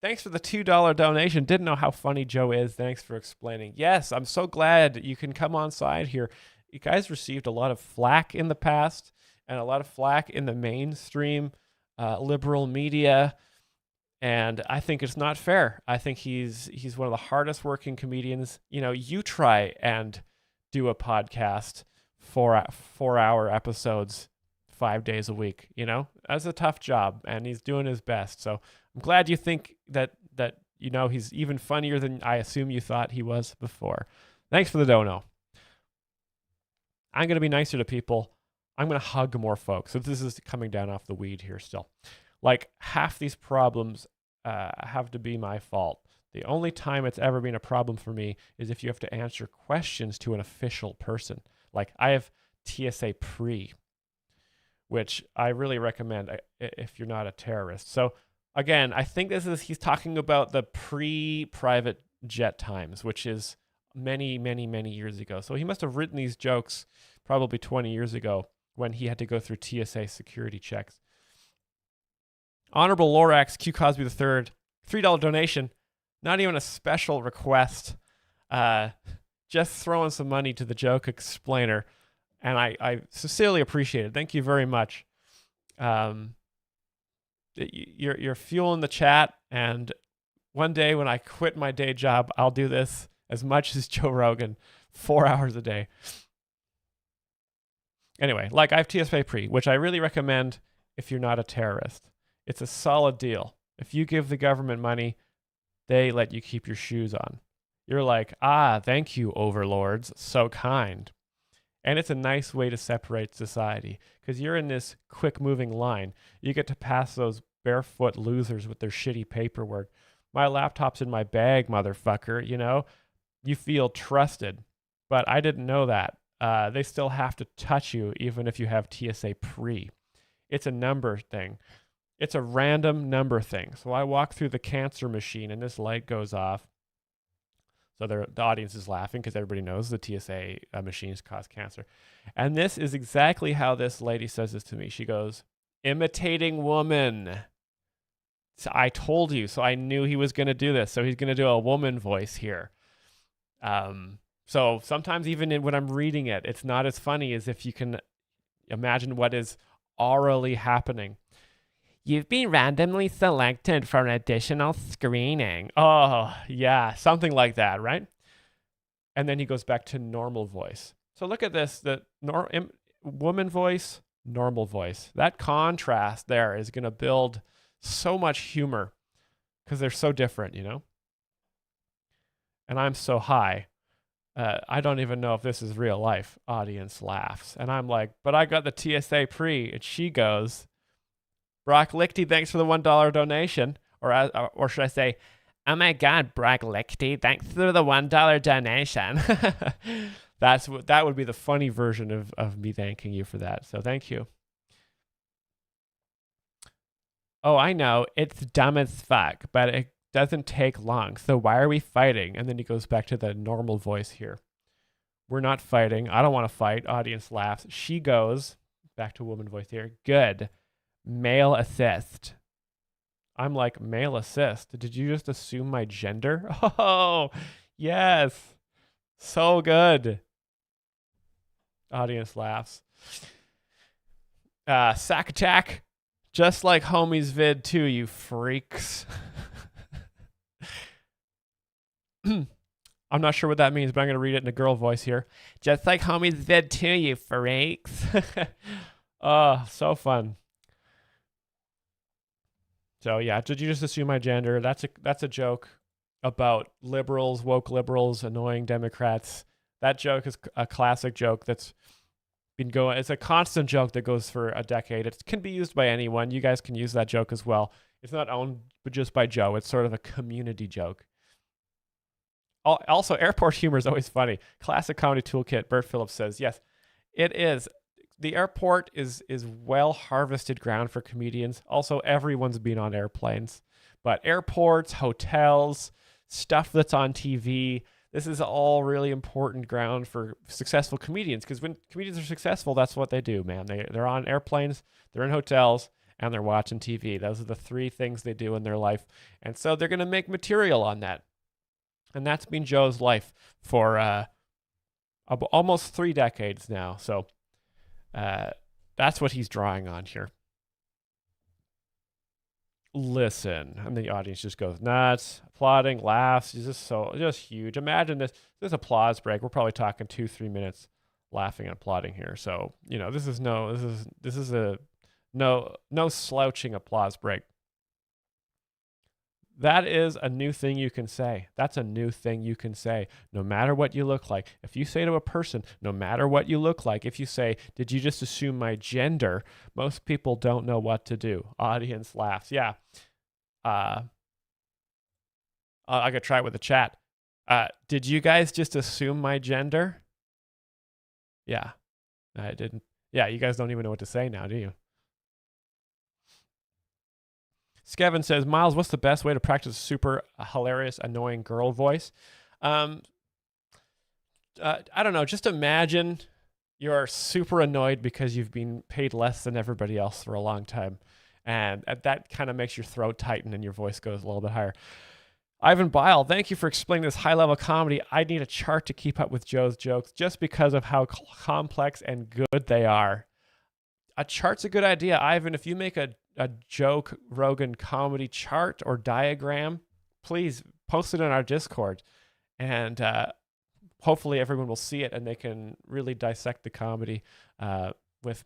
thanks for the $2 donation. Didn't know how funny Joe is. Thanks for explaining. Yes, I'm so glad you can come on side here. You guys received a lot of flack in the past, and a lot of flack in the mainstream liberal media, and I think it's not fair. I think he's one of the hardest working comedians. You try and do a podcast, 4-hour episodes, 5 days a week. That's a tough job, and he's doing his best. So I'm glad you think that he's even funnier than I assume you thought he was before. Thanks for the dono. I'm going to be nicer to people. I'm going to hug more folks. So this is coming down off the weed here still. Like, half these problems have to be my fault. The only time it's ever been a problem for me is if you have to answer questions to an official person. Like, I have TSA pre, which I really recommend if you're not a terrorist. So again, I think he's talking about the pre-private jet times, which is many, many, many years ago. So he must have written these jokes probably 20 years ago when he had to go through TSA security checks. Honorable Lorax, Q Cosby III, $3 donation. Not even a special request. Just throwing some money to the joke explainer. And I sincerely appreciate it. Thank you very much. You're fueling the chat. And one day when I quit my day job, I'll do this as much as Joe Rogan, 4 hours a day. Anyway, like I have TSA Pre, which I really recommend if you're not a terrorist. It's a solid deal. If you give the government money, they let you keep your shoes on. You're like, thank you, overlords. So kind. And it's a nice way to separate society because you're in this quick moving line. You get to pass those barefoot losers with their shitty paperwork. My laptop's in my bag, motherfucker. You know, you feel trusted. But I didn't know that. They still have to touch you even if you have TSA Pre. It's a number thing. It's a random number thing. So I walk through the cancer machine and this light goes off. So the audience is laughing because everybody knows the TSA machines cause cancer. And this is exactly how this lady says this to me. She goes, imitating woman. So I told you. So I knew he was going to do this. So he's going to do a woman voice here. So sometimes even when I'm reading it, it's not as funny as if you can imagine what is orally happening. You've been randomly selected for an additional screening. Oh, yeah, something like that, right? And then he goes back to normal voice. So look at this, the woman voice, normal voice. That contrast there is going to build so much humor because they're so different, you know? And I'm so high. I don't even know if this is real life. Audience laughs. And I'm like, but I got the TSA Pre. And she goes, Brock Lichty, thanks for the $1 donation. Or should I say, oh my God, Brock Lichty, thanks for the $1 donation. That would be the funny version of me thanking you for that. So thank you. Oh, I know. It's dumb as fuck, but it doesn't take long. So why are we fighting? And then he goes back to the normal voice here. We're not fighting. I don't want to fight. Audience laughs. She goes back to woman voice here. Good. Male assist. I'm like, male assist? Did you just assume my gender? Oh, yes. So good. Audience laughs. Sack attack. Just like homies vid too, you freaks. I'm not sure what that means, but I'm going to read it in a girl voice here. Just like homies vid too, you freaks. Oh, so fun. So yeah, did you just assume my gender? That's a joke about liberals, woke liberals, annoying Democrats. That joke is a classic joke that's been going. It's a constant joke that goes for a decade. It can be used by anyone. You guys can use that joke as well. It's not owned but just by Joe. It's sort of a community joke. Also, airport humor is always funny. Classic comedy toolkit. Bert Phillips says, yes, it is. The airport is well harvested ground for comedians. Also, everyone's been on airplanes. But airports, hotels, stuff that's on TV, this is all really important ground for successful comedians. Because when comedians are successful, that's what they do, man. They're on airplanes, they're in hotels, and they're watching TV. Those are the three things they do in their life. And so they're going to make material on that. And that's been Joe's life for almost 3 decades now. So that's what he's drawing on here. Listen, and the audience just goes nuts, applauding, laughs. It's just huge. Imagine this applause break. We're probably talking 2-3 minutes laughing and applauding here. So this is a no slouching applause break. That is a new thing you can say. That's a new thing you can say. No matter what you look like. If you say to a person, no matter what you look like, if you say, did you just assume my gender? Most people don't know what to do. Audience laughs. Yeah. I could try it with the chat. Did you guys just assume my gender? Yeah. I didn't. Yeah, you guys don't even know what to say now, do you? Skevin says, Myles, what's the best way to practice a super hilarious, annoying girl voice? I don't know. Just imagine you're super annoyed because you've been paid less than everybody else for a long time. And that kind of makes your throat tighten and your voice goes a little bit higher. Ivan Bile, thank you for explaining this high-level comedy. I need a chart to keep up with Joe's jokes just because of how complex and good they are. A chart's a good idea. Ivan, if you make a joke Rogan comedy chart or diagram, please post it in our Discord. And hopefully everyone will see it and they can really dissect the comedy with,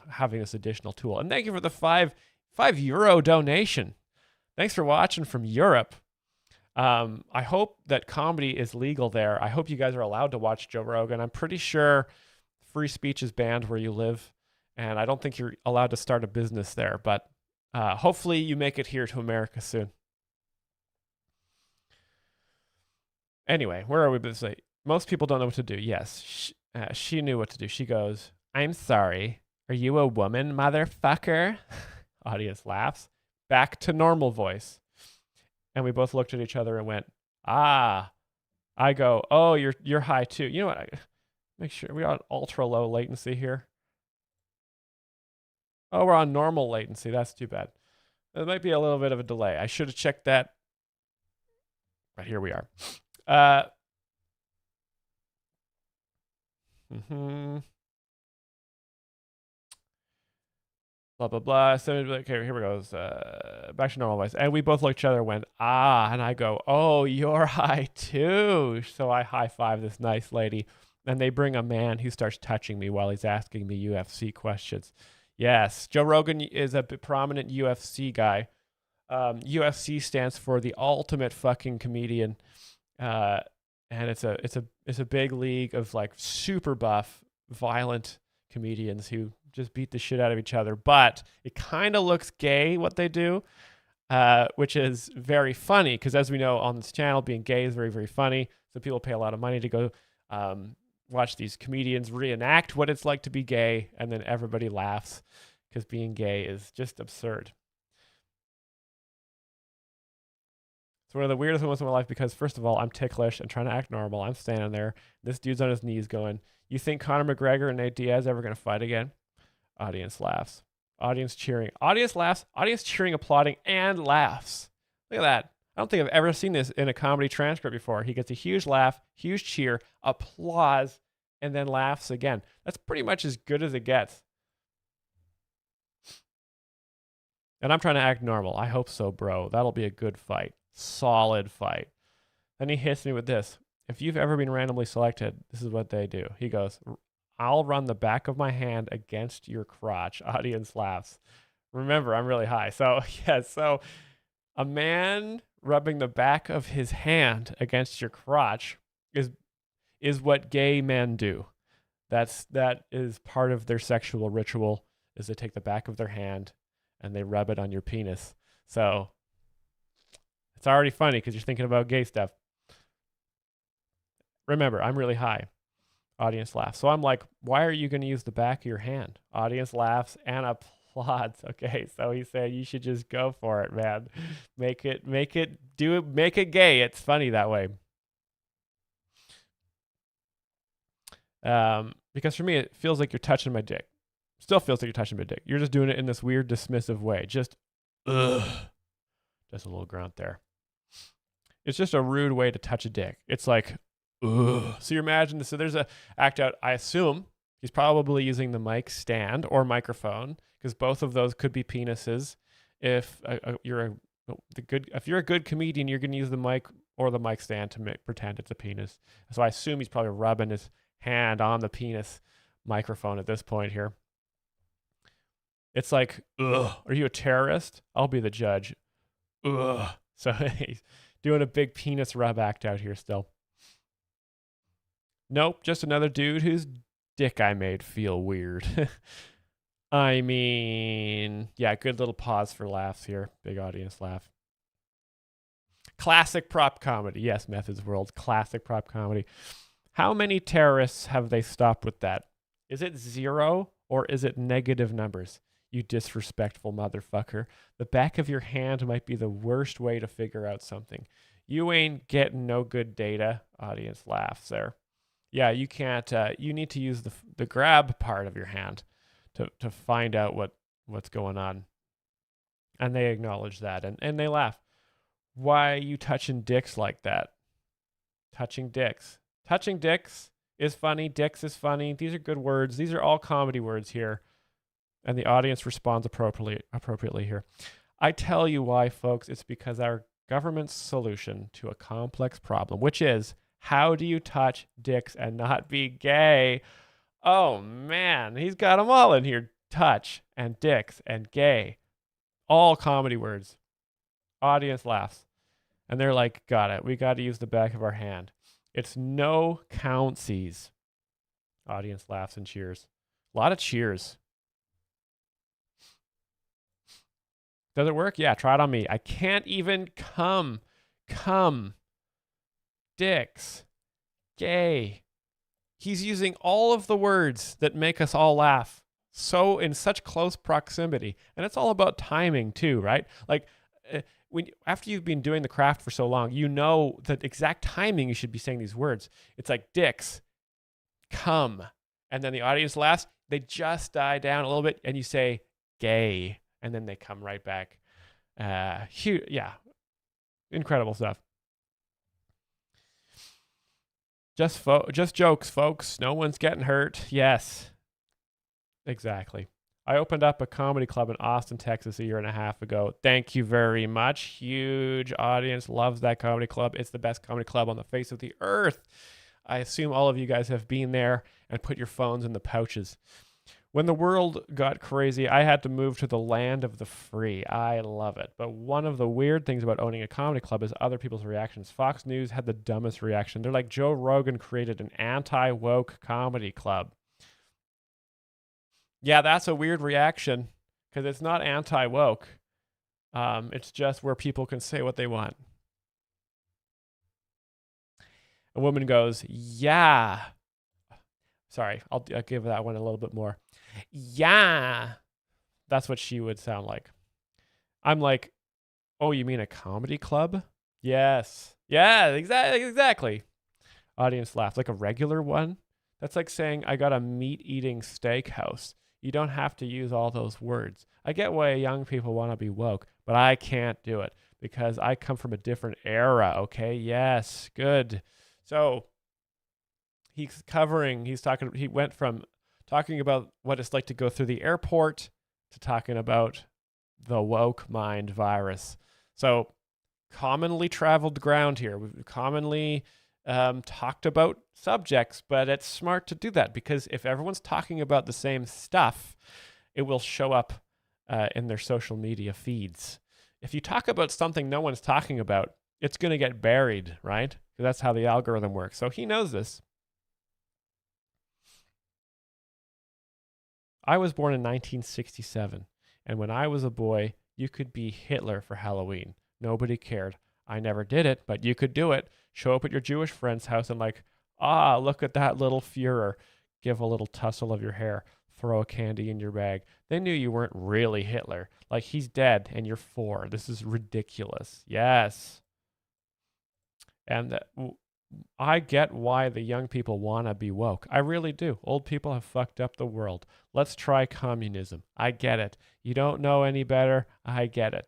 having this additional tool. And thank you for the €5 donation. Thanks for watching from Europe. I hope that comedy is legal there. I hope you guys are allowed to watch Joe Rogan. I'm pretty sure free speech is banned where you live, and I don't think you're allowed to start a business there, but hopefully you make it here to America soon. Anyway, where are we? Most people don't know what to do. Yes, she knew what to do. She goes, "I'm sorry. Are you a woman, motherfucker?" Audience laughs. Back to normal voice. And we both looked at each other and went, "Ah." I go, "Oh, you're high too." You know what? Make sure we got ultra low latency here. Oh, we're on normal latency. That's too bad. There might be a little bit of a delay. I should have checked that. But here we are. Blah, blah, blah. So, okay, here we go. Back to normal voice. And we both look at each other and went, "Ah." And I go, "Oh, you're high too." So I high five this nice lady. And they bring a man who starts touching me while he's asking me UFC questions. Yes, Joe Rogan is a prominent UFC guy. UFC stands for the ultimate fucking comedian. And it's a big league of like super buff, violent comedians who just beat the shit out of each other. But it kind of looks gay what they do, which is very funny because, as we know on this channel, being gay is very, very funny. So people pay a lot of money to go watch these comedians reenact what it's like to be gay, and then everybody laughs because being gay is just absurd. It's one of the weirdest moments in my life because, first of all, I'm ticklish and trying to act normal. I'm standing there. This dude's on his knees going, "You think Conor McGregor and Nate Diaz ever going to fight again?" Audience laughs. Audience cheering. Audience laughs. Audience cheering, applauding, and laughs. Look at that. I don't think I've ever seen this in a comedy transcript before. He gets a huge laugh, huge cheer, applause, and then laughs again. That's pretty much as good as it gets. And I'm trying to act normal. I hope so, bro. That'll be a good fight. Solid fight. Then he hits me with this. "If you've ever been randomly selected, this is what they do." He goes, "I'll run the back of my hand against your crotch." Audience laughs. Remember, I'm really high. So, yeah, so a man rubbing the back of his hand against your crotch is what gay men do. That is part of their sexual ritual, is they take the back of their hand and they rub it on your penis. So it's already funny because you're thinking about gay stuff. Remember, I'm really high. Audience laughs. So I'm like, "Why are you going to use the back of your hand?" Audience laughs and applauds. Okay, so he said, "You should just go for it, man. Make it gay. It's funny that way." Because for me, it feels like you're touching my dick. Still feels like you're touching my dick. You're just doing it in this weird dismissive way. Just, ugh. Just a little grunt there. It's just a rude way to touch a dick. It's like, ugh. So you imagine this. So there's a act out. I assume he's probably using the mic stand or microphone, because both of those could be penises. If you're a good comedian, you're going to use the mic or the mic stand to pretend it's a penis. So I assume he's probably rubbing his hand on the penis microphone at this point here. It's like, ugh, are you a terrorist? I'll be the judge. Ugh. So he's doing a big penis rub act out here still. Nope, just another dude whose dick I made feel weird. I mean, yeah, good little pause for laughs here. Big audience laugh. Classic prop comedy. Yes, Methods World, classic prop comedy. How many terrorists have they stopped with that? Is it 0 or is it negative numbers? You disrespectful motherfucker. The back of your hand might be the worst way to figure out something. You ain't getting no good data. Audience laughs there. Yeah, you can't. You need to use the grab part of your hand to find out what's going on. And they acknowledge that, and they laugh. Why are you touching dicks like that? Touching dicks. Touching dicks is funny. Dicks is funny. These are good words. These are all comedy words here. And the audience responds appropriately here. I tell you why, folks. It's because our government's solution to a complex problem, which is, how do you touch dicks and not be gay? Oh, man. He's got them all in here. Touch and dicks and gay. All comedy words. Audience laughs. And they're like, got it. We got to use the back of our hand. It's no countsees. Audience laughs and cheers. A lot of cheers. Does it work? Yeah, try it on me. I can't even come. Dicks. Gay. He's using all of the words that make us all laugh. So in such close proximity. And it's all about timing too, right? Like after you've been doing the craft for so long, you know the exact timing you should be saying these words. It's like dicks, come. And then the audience laughs. They just die down a little bit and you say gay. And then they come right back. Yeah, incredible stuff. Just jokes, folks. No one's getting hurt. Yes, exactly. I opened up a comedy club in Austin, Texas 1.5 years ago. Thank you very much. Huge audience loves that comedy club. It's the best comedy club on the face of the earth. I assume all of you guys have been there and put your phones in the pouches. When the world got crazy, I had to move to the land of the free. I love it. But one of the weird things about owning a comedy club is other people's reactions. Fox News had the dumbest reaction. They're like, Joe Rogan created an anti-woke comedy club. Yeah, that's a weird reaction because it's not anti-woke. It's just where people can say what they want. A woman goes, yeah. Sorry, I'll give that one a little bit more. Yeah. That's what she would sound like. I'm like, oh, you mean a comedy club? Yes. Yeah, exactly. Audience laughs. Like a regular one? That's like saying I got a meat-eating steakhouse. You don't have to use all those words. I get why young people want to be woke, but I can't do it because I come from a different era, okay? Yes, good. So he went from talking about what it's like to go through the airport to talking about the woke mind virus. So commonly traveled ground here. We've commonly talked about subjects, but it's smart to do that because if everyone's talking about the same stuff, it will show up in their social media feeds. If you talk about something no one's talking about, it's going to get buried, right? That's how the algorithm works. So he knows this. I was born in 1967, and when I was a boy, you could be Hitler for Halloween. Nobody cared. I never did it, but you could do it. Show up at your Jewish friend's house and like, look at that little Fuhrer. Give a little tussle of your hair. Throw a candy in your bag. They knew you weren't really Hitler. Like, he's dead and you're 4. This is ridiculous. Yes. And I get why the young people want to be woke. I really do. Old people have fucked up the world. Let's try communism. I get it. You don't know any better. I get it.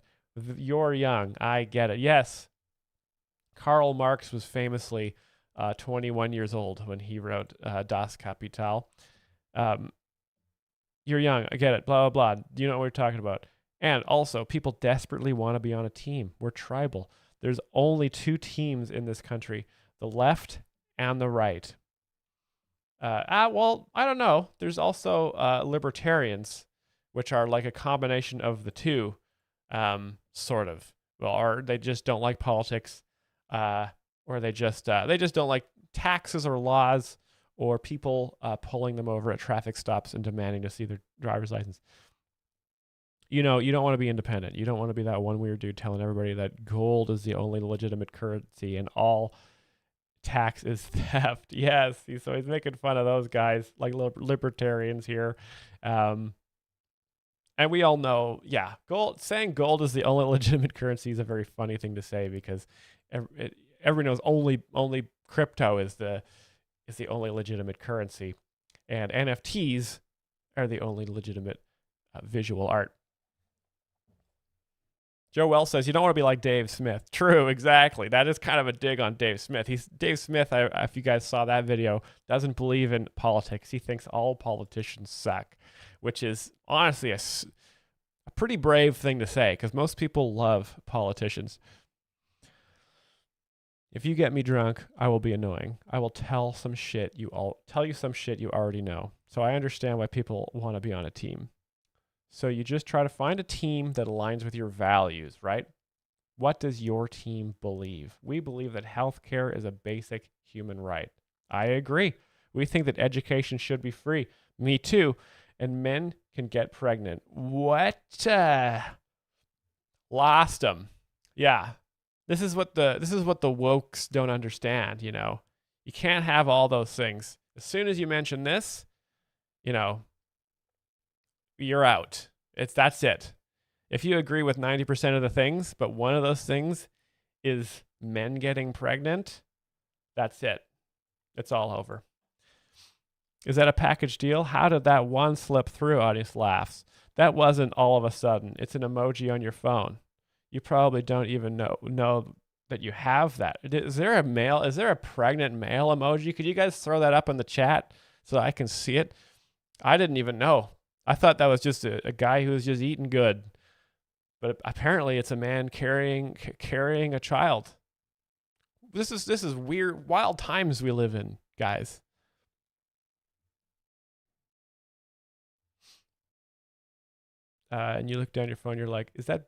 You're young. I get it. Yes. Karl Marx was famously 21 years old when he wrote Das Kapital. You're young. I get it. Blah, blah, blah. You know what we're talking about. And also, people desperately want to be on a team. We're tribal. There's only 2 teams in this country, the left and the right. Well, I don't know. There's also libertarians, which are like a combination of the two, sort of. Well, or they just don't like politics, or they just don't like taxes or laws, or people pulling them over at traffic stops and demanding to see their driver's license. You know, you don't want to be independent. You don't want to be that one weird dude telling everybody that gold is the only legitimate currency and all tax is theft. Yes, so he's making fun of those guys, like libertarians here. And we all know, yeah, saying gold is the only legitimate currency is a very funny thing to say because everyone knows only crypto is the only legitimate currency, and NFTs are the only legitimate visual art. Joe Wells says you don't want to be like Dave Smith. True, exactly. That is kind of a dig on Dave Smith. Dave Smith, if you guys saw that video, doesn't believe in politics. He thinks all politicians suck, which is honestly a pretty brave thing to say because most people love politicians. If you get me drunk, I will be annoying. I will tell you some shit you already know. So I understand why people want to be on a team. So you just try to find a team that aligns with your values, right? What does your team believe? We believe that healthcare is a basic human right. I agree. We think that education should be free. Me too. And men can get pregnant. What? Lost them. Yeah. This is what the wokes don't understand, you know. You can't have all those things. As soon as you mention this, you know, you're out. That's it. If you agree with 90% of the things, but one of those things is men getting pregnant, that's it. It's all over. Is that a package deal? How did that one slip through? Audience laughs. That wasn't all of a sudden. It's an emoji on your phone. You probably don't even know that you have that. Is there a pregnant male emoji? Could you guys throw that up in the chat so I can see it? I didn't even know. I thought that was just a guy who was just eating good. But apparently it's a man carrying a child. This is weird, wild times we live in, guys. And you look down your phone, you're like, is that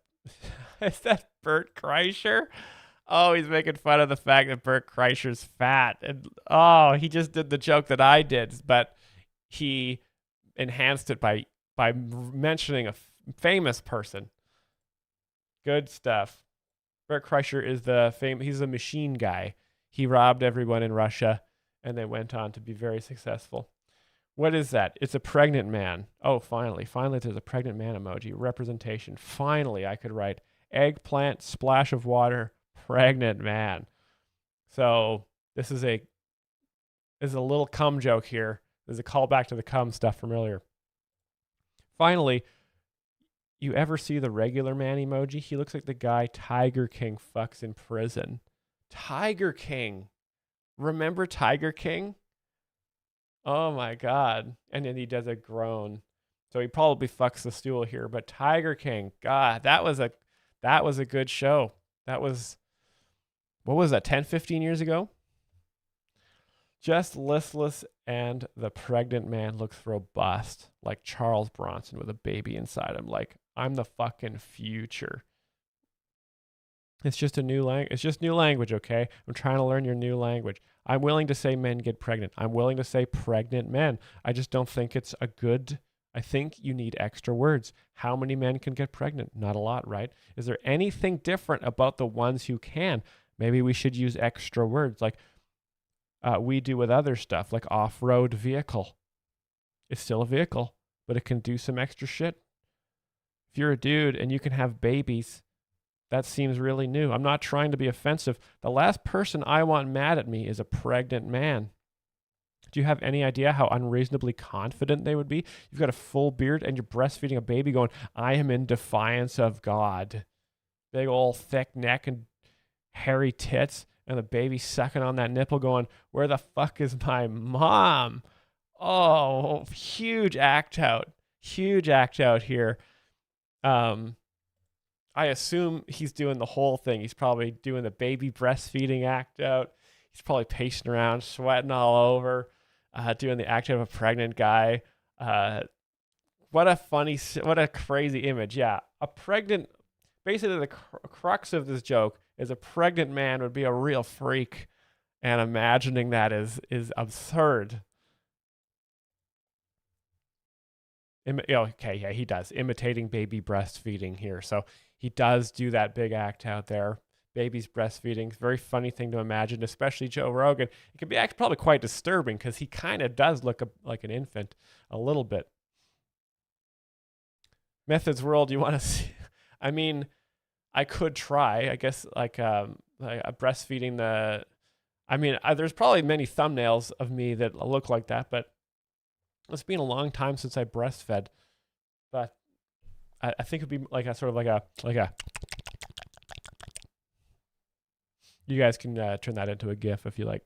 Bert Kreischer? Oh, he's making fun of the fact that Bert Kreischer's fat. And he just did the joke that I did, but he enhanced it by mentioning a famous person. Good stuff. Bert Kreischer is he's a machine guy. He robbed everyone in Russia and they went on to be very successful. What is that? It's a pregnant man. Oh, finally there's a pregnant man emoji. Representation. Finally, I could write eggplant, splash of water, pregnant man. So this is a little cum joke here. There's a callback to the cum stuff from earlier. Finally, you ever see the regular man emoji? He looks like the guy Tiger King fucks in prison. Tiger King. Remember Tiger King? Oh my God. And then he does a groan. So he probably fucks the stool here. But Tiger King, God, that was a good show. That was, what was that, 10, 15 years ago? Just listless and the pregnant man looks robust, like Charles Bronson with a baby inside him. Like, I'm the fucking future. It's just new language, okay? I'm trying to learn your new language. I'm willing to say men get pregnant. I'm willing to say pregnant men. I just don't think it's I think you need extra words. How many men can get pregnant? Not a lot, right? Is there anything different about the ones who can? Maybe we should use extra words like we do with other stuff, like off-road vehicle. It's still a vehicle, but it can do some extra shit. If you're a dude and you can have babies, that seems really new. I'm not trying to be offensive. The last person I want mad at me is a pregnant man. Do you have any idea how unreasonably confident they would be? You've got a full beard and you're breastfeeding a baby going, I am in defiance of God. Big old thick neck and hairy tits, and the baby sucking on that nipple going, where the fuck is my mom? Oh, huge act out. Huge act out here. I assume he's doing the whole thing. He's probably doing the baby breastfeeding act out. He's probably pacing around, sweating all over, doing the act of a pregnant guy. What a crazy image. Yeah, basically the crux of this joke is a pregnant man would be a real freak, and imagining that is absurd. Okay, yeah, he does. Imitating baby breastfeeding here. So he does do that big act out there. Baby's breastfeeding. Very funny thing to imagine, especially Joe Rogan. It can be actually probably quite disturbing because he kind of does look like an infant a little bit. Methods World, you want to see? I mean, I could try. I guess like breastfeeding the... I mean, there's probably many thumbnails of me that look like that, but it's been a long time since I breastfed. But I think it'd be like a sort of like a You guys can turn that into a GIF if you like.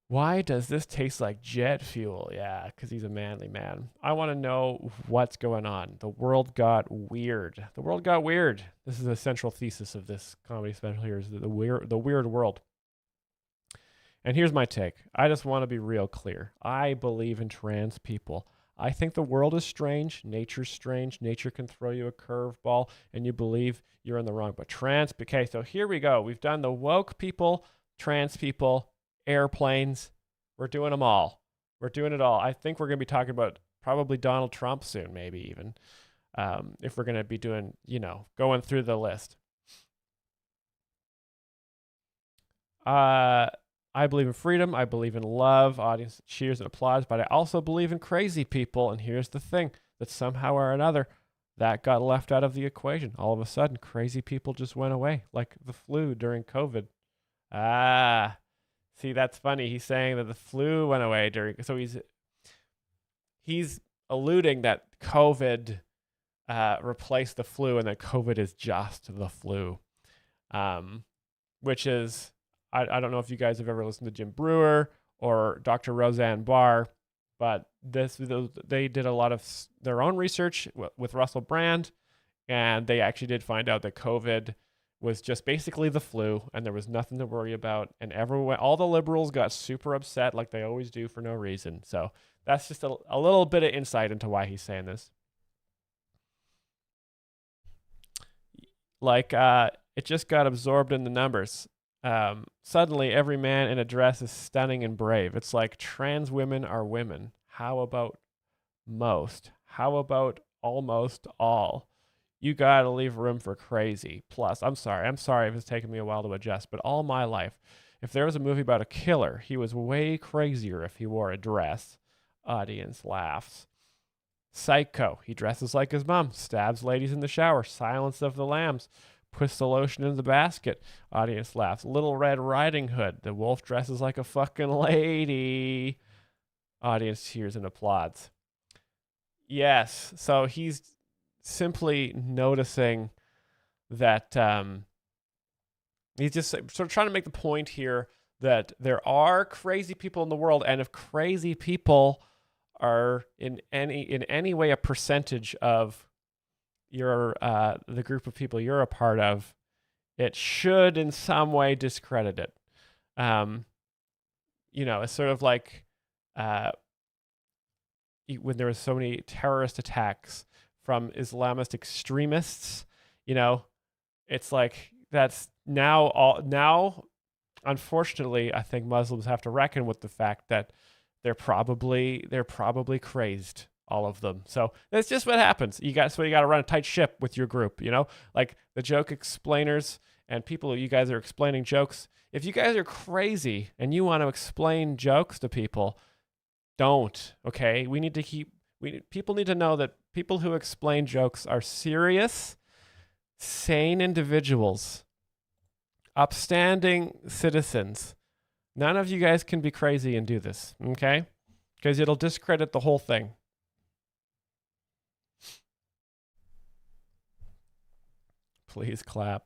Why does this taste like jet fuel? Yeah, because he's a manly man. I want to know what's going on. The world got weird. The world got weird. This is the central thesis of this comedy special here, is the weird world. And here's my take. I just want to be real clear. I believe in trans people. I think the world is strange. Nature's strange. Nature can throw you a curveball and you believe you're in the wrong. But okay, so here we go. We've done the woke people, trans people, airplanes. We're doing them all. We're doing it all. I think we're going to be talking about probably Donald Trump soon, maybe even, if we're going to be doing, going through the list. I believe in freedom. I believe in love. Audience cheers and applause. But I also believe in crazy people. And here's the thing, that somehow or another, that got left out of the equation. All of a sudden, crazy people just went away, like the flu during COVID. See, that's funny. He's saying that the flu went away so he's alluding that COVID replaced the flu, and that COVID is just the flu, which is, I don't know if you guys have ever listened to Jim Brewer or Dr. Roseanne Barr, but they did a lot of their own research with Russell Brand, and they actually did find out that COVID was just basically the flu, and there was nothing to worry about. And all the liberals got super upset, like they always do, for no reason. So that's just a little bit of insight into why he's saying this. Like, it just got absorbed in the numbers. Suddenly, every man in a dress is stunning and brave. It's like trans women are women. How about most? How about almost all? You got to leave room for crazy. Plus, I'm sorry if it's taken me a while to adjust, but all my life, if there was a movie about a killer, he was way crazier if he wore a dress. Audience laughs. Psycho, he dresses like his mom, stabs ladies in the shower. Silence of the Lambs, puts the lotion in the basket. Audience laughs. Little Red Riding Hood, the wolf dresses like a fucking lady. Audience cheers and applauds. Yes, so he's simply noticing that he's just sort of trying to make the point here that there are crazy people in the world, and if crazy people are in any way a percentage of your the group of people you're a part of, it should in some way discredit it. It's sort of like when there was so many terrorist attacks from Islamist extremists, it's like that's now, unfortunately, I think Muslims have to reckon with the fact that they're probably crazed, all of them. So that's just what happens. You got to run a tight ship with your group, like the joke explainers and people, you guys are explaining jokes. If you guys are crazy and you want to explain jokes to people, don't, okay? People need to know that people who explain jokes are serious, sane individuals, upstanding citizens. None of you guys can be crazy and do this, okay? Because it'll discredit the whole thing. Please clap.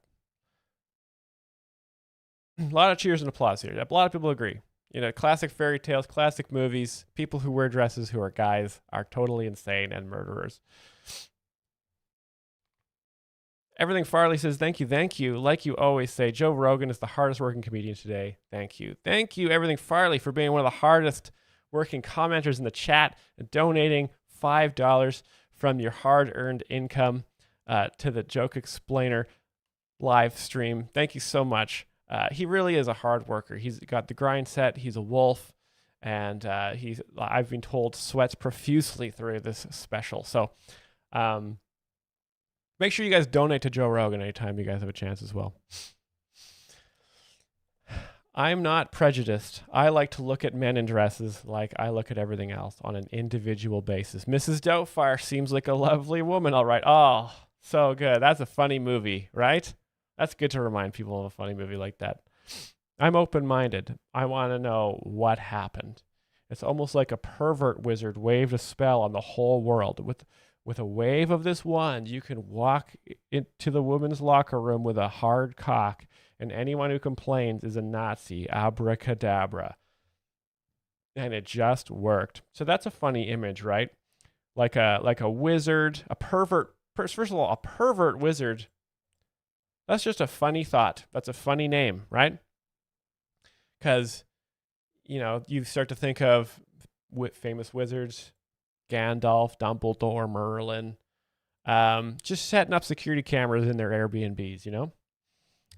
A lot of cheers and applause here. A lot of people agree. Classic fairy tales, classic movies, people who wear dresses who are guys are totally insane and murderers. Everything Farley says, thank you. Like you always say, Joe Rogan is the hardest working comedian today. Thank you, Everything Farley, for being one of the hardest working commenters in the chat and donating $5 from your hard-earned income to the Joke Explainer live stream. Thank you so much. He really is a hard worker. He's got the grind set. He's a wolf, and I've been told, sweats profusely through this special. So make sure you guys donate to Joe Rogan anytime you guys have a chance as well. I'm not prejudiced. I like to look at men in dresses like I look at everything else on an individual basis. Mrs. Doubtfire seems like a lovely woman, all right. Oh, so good. That's a funny movie, right? That's good to remind people of a funny movie like that. I'm open-minded. I want to know what happened. It's almost like a pervert wizard waved a spell on the whole world. With a wave of this wand, you can walk into the women's locker room with a hard cock and anyone who complains is a Nazi. Abracadabra. And it just worked. So that's a funny image, right? Like a wizard, a pervert. First of all, a pervert wizard. That's just a funny thought. That's a funny name, right? Because, you start to think of famous wizards, Gandalf, Dumbledore, Merlin, just setting up security cameras in their Airbnbs,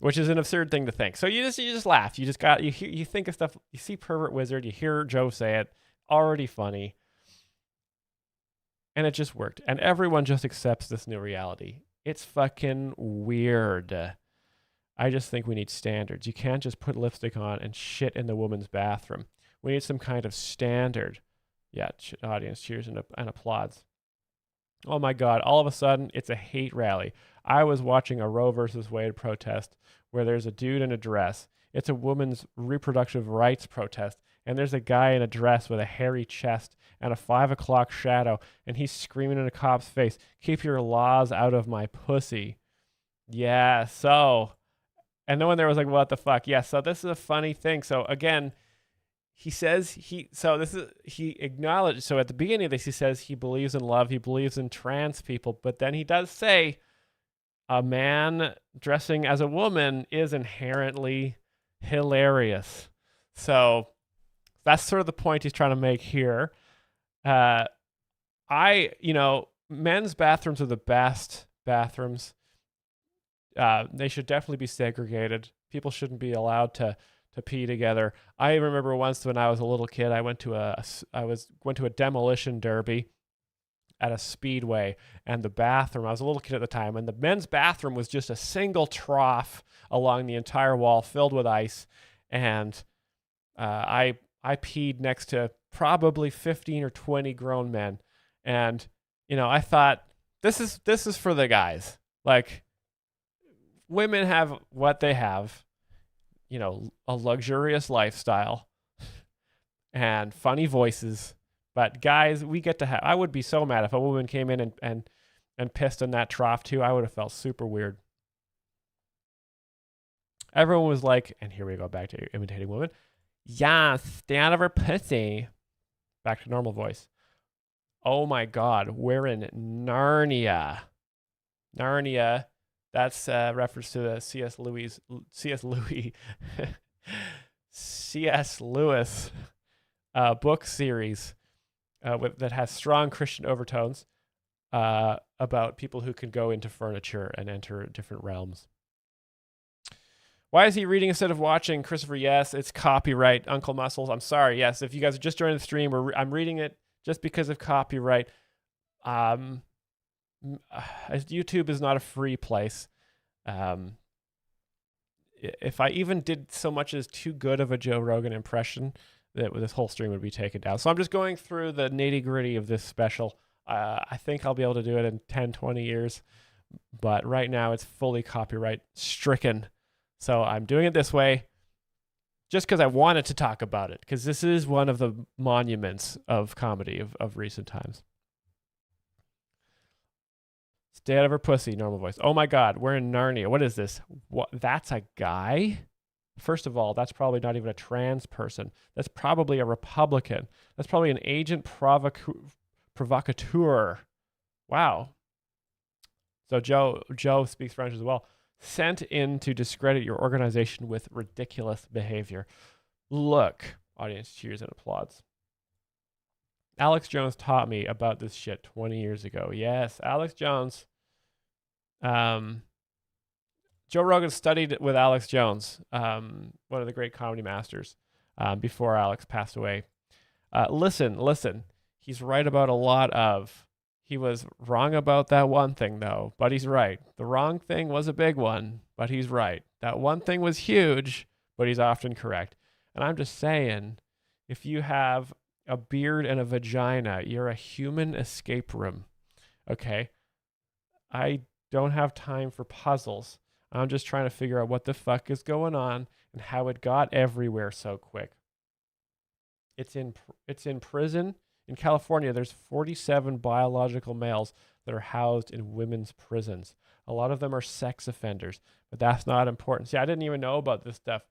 which is an absurd thing to think. So you just laugh. You think of stuff. You see pervert wizard. You hear Joe say it. Already funny. And it just worked. And everyone just accepts this new reality. It's fucking weird. I just think we need standards. You can't just put lipstick on and shit in the woman's bathroom. We need some kind of standard. Yeah, audience cheers and applauds. Oh my God, all of a sudden, it's a hate rally. I was watching a Roe versus Wade protest where there's a dude in a dress. It's a woman's reproductive rights protest. And there's a guy in a dress with a hairy chest and a 5 o'clock shadow. And he's screaming in a cop's face, "Keep your laws out of my pussy." Yeah, so... And no one there was like, what the fuck? Yeah, so this is a funny thing. So again, he says he acknowledged, so at the beginning of this, he says he believes in love, he believes in trans people, but then he does say a man dressing as a woman is inherently hilarious. So that's sort of the point he's trying to make here. Men's bathrooms are the best bathrooms. They should definitely be segregated. People shouldn't be allowed to pee together. I remember once when I was a little kid, I went to a demolition derby at a speedway, and the bathroom, I was a little kid at the time, and the men's bathroom was just a single trough along the entire wall filled with ice, and I peed next to probably 15 or 20 grown men, and I thought this is for the guys. Like, women have what they have, a luxurious lifestyle and funny voices. But guys, we get to have, I would be so mad if a woman came in and pissed in that trough too. I would have felt super weird. Everyone was like, and here we go back to imitating women. Yeah, stay out of her pussy. Back to normal voice. Oh my God, we're in Narnia. Narnia. That's a reference to the C.S. Lewis book series that has strong Christian overtones about people who can go into furniture and enter different realms. Why is he reading instead of watching? Christopher, yes, it's copyright. Uncle Muscles, I'm sorry. Yes, if you guys are just joining the stream, I'm reading it just because of copyright. YouTube is not a free place. If I even did so much as too good of a Joe Rogan impression, that this whole stream would be taken down. So I'm just going through the nitty gritty of this special. I think I'll be able to do it in 10, 20 years, but right now it's fully copyright stricken. So I'm doing it this way just because I wanted to talk about it, because this is one of the monuments of comedy of recent times. Stay out of her pussy, normal voice. Oh my God, we're in Narnia. What is this? What? That's a guy? First of all, that's probably not even a trans person. That's probably a Republican. That's probably an agent provocateur. Wow. So Joe speaks French as well. Sent in to discredit your organization with ridiculous behavior. Look, audience cheers and applauds. Alex Jones taught me about this shit 20 years ago. Yes, Alex Jones. Joe Rogan studied with Alex Jones, one of the great comedy masters, before Alex passed away. Listen. He's right about a lot of. He was wrong about that one thing, though, but he's right. The wrong thing was a big one, but he's right. That one thing was huge, but he's often correct. And I'm just saying, if you have a beard and a vagina, you're a human escape room. Okay? I don't have time for puzzles. I'm just trying to figure out what the fuck is going on and how it got everywhere so quick. It's in prison. In California, there's 47 biological males that are housed in women's prisons. A lot of them are sex offenders, but that's not important. See, I didn't even know about this stuff.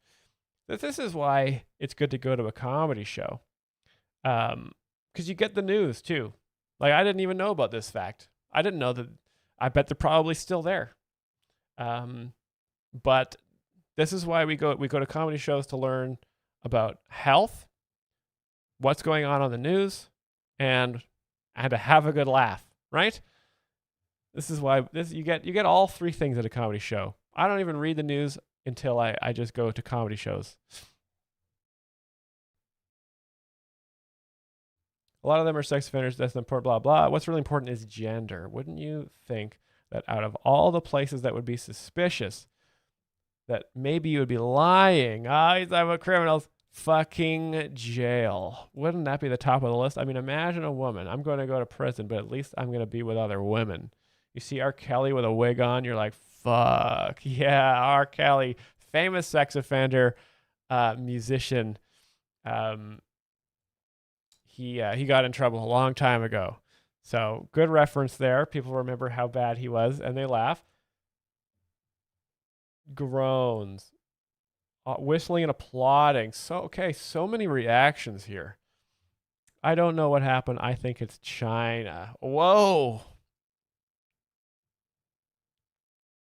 This is why it's good to go to a comedy show. Because you get the news too. Like, I didn't even know about this fact. I didn't know that. I bet they're probably still there. But this is why we go to comedy shows, to learn about health, what's going on the news, and to have a good laugh, right? This is why you get all three things at a comedy show. I don't even read the news until I just go to comedy shows. A lot of them are sex offenders. That's important, blah, blah. What's really important is gender. Wouldn't you think that out of all the places that would be suspicious, that maybe you would be lying? He's talking about criminals. Fucking jail. Wouldn't that be the top of the list? I mean, imagine a woman. I'm going to go to prison, but at least I'm going to be with other women. You see R. Kelly with a wig on, you're like, fuck. Yeah, R. Kelly, famous sex offender, musician. He got in trouble a long time ago. So good reference there. People remember how bad he was, and they laugh. Groans. Whistling and applauding. So many reactions here. I don't know what happened. I think it's China. Whoa.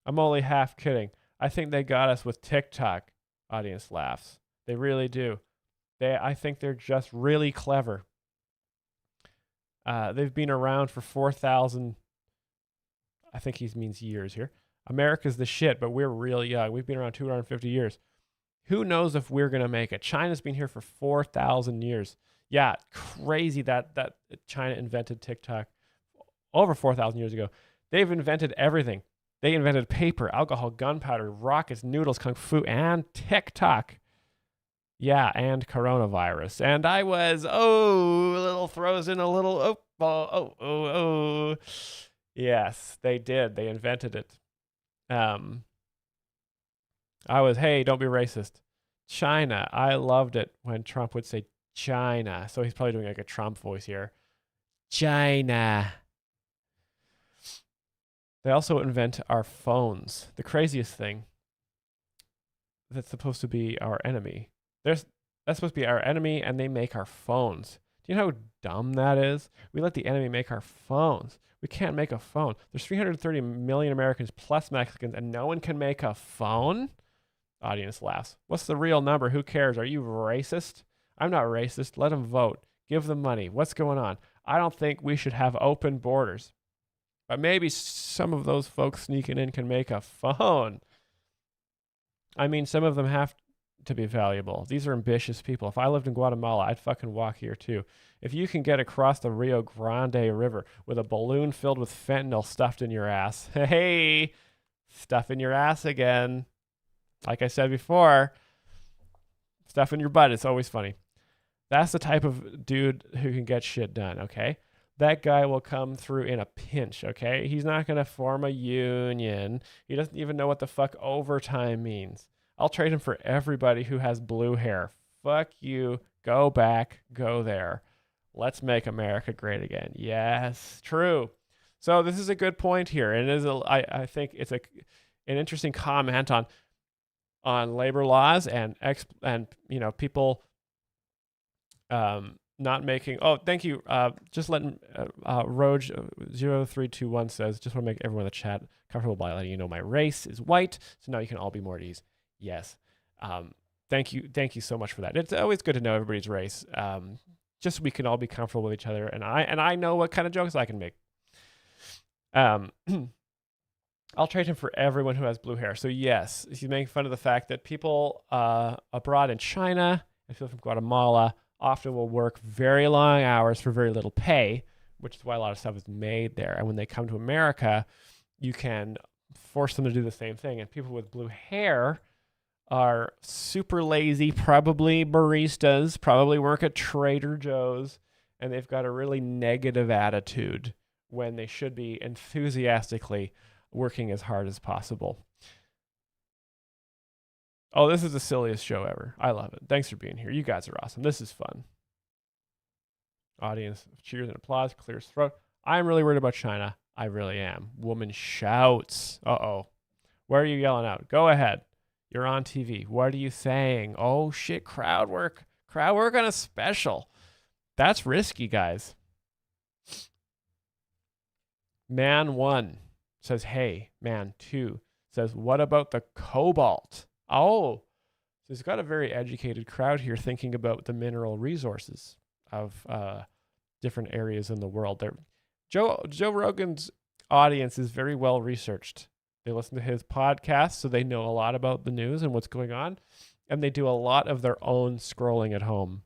I'm only half kidding. I think they got us with TikTok. Audience laughs. They really do. I think they're just really clever. They've been around for 4,000. I think he means years here. America's the shit, but we're real young. We've been around 250 years. Who knows if we're going to make it? China's been here for 4,000 years. Yeah, crazy that China invented TikTok over 4,000 years ago. They've invented everything. They invented paper, alcohol, gunpowder, rockets, noodles, kung fu, and TikTok. Yeah, and coronavirus. And I was, a little frozen, a little, Yes, they did. They invented it. I was, hey, don't be racist. China. I loved it when Trump would say China. So he's probably doing like a Trump voice here. China. They also invent our phones. The craziest thing. That's supposed to be our enemy. That's supposed to be our enemy, and they make our phones. Do you know how dumb that is? We let the enemy make our phones. We can't make a phone. There's 330 million Americans plus Mexicans, and no one can make a phone? Audience laughs. What's the real number? Who cares? Are you racist? I'm not racist. Let them vote. Give them money. What's going on? I don't think we should have open borders. But maybe some of those folks sneaking in can make a phone. I mean, some of them have to be valuable. These are ambitious people. If I lived in Guatemala, I'd fucking walk here too. If you can get across the Rio Grande River with a balloon filled with fentanyl stuffed in your ass, hey, stuff in your ass again. Like I said before, stuff in your butt. It's always funny. That's the type of dude who can get shit done, okay? That guy will come through in a pinch, okay? He's not going to form a union. He doesn't even know what the fuck overtime means. I'll trade him for everybody who has blue hair. Fuck you. Go back. Go there. Let's make America great again. Yes, true. So this is a good point here. And it is I think it's an interesting comment on labor laws and people not making. Oh, thank you. Just letting Roj 0321 says, just want to make everyone in the chat comfortable by letting you know my race is white, so now you can all be more at ease. Yes. Thank you so much for that. It's always good to know everybody's race. Just so we can all be comfortable with each other, and I know what kind of jokes I can make. I'll trade him for everyone who has blue hair. So yes, he's making fun of the fact that people abroad in China and people from Guatemala often will work very long hours for very little pay, which is why a lot of stuff is made there. And when they come to America, you can force them to do the same thing. And people with blue hair are super lazy, probably baristas, probably work at Trader Joe's, and they've got a really negative attitude when they should be enthusiastically working as hard as possible. Oh, this is the silliest show ever. I love it. Thanks for being here. You guys are awesome. This is fun. Audience cheers and applause, clears throat. I'm really worried about China. I really am. Woman shouts. Uh-oh. Where are you yelling out? Go ahead. You're on TV. What are you saying? Oh, shit. Crowd work. Crowd work on a special. That's risky, guys. Man 1 says, hey. Man 2 says, what about the cobalt? Oh, so he's got a very educated crowd here thinking about the mineral resources of different areas in the world. Joe Rogan's audience is very well researched. They listen to his podcast, so they know a lot about the news and what's going on, and they do a lot of their own scrolling at home.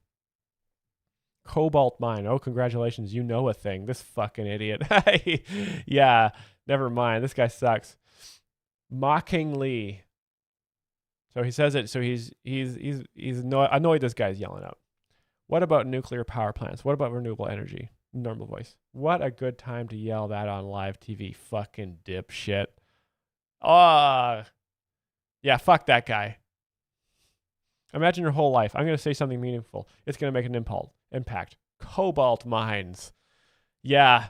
Cobalt mine. Oh, congratulations. You know a thing. This fucking idiot. Yeah, never mind. This guy sucks. Mockingly. So he says it, so he's annoyed this guy's yelling out. What about nuclear power plants? What about renewable energy? Normal voice. What a good time to yell that on live TV. Fucking dipshit. Oh, yeah, fuck that guy. Imagine your whole life. I'm going to say something meaningful. It's going to make an impact. Cobalt mines. Yeah,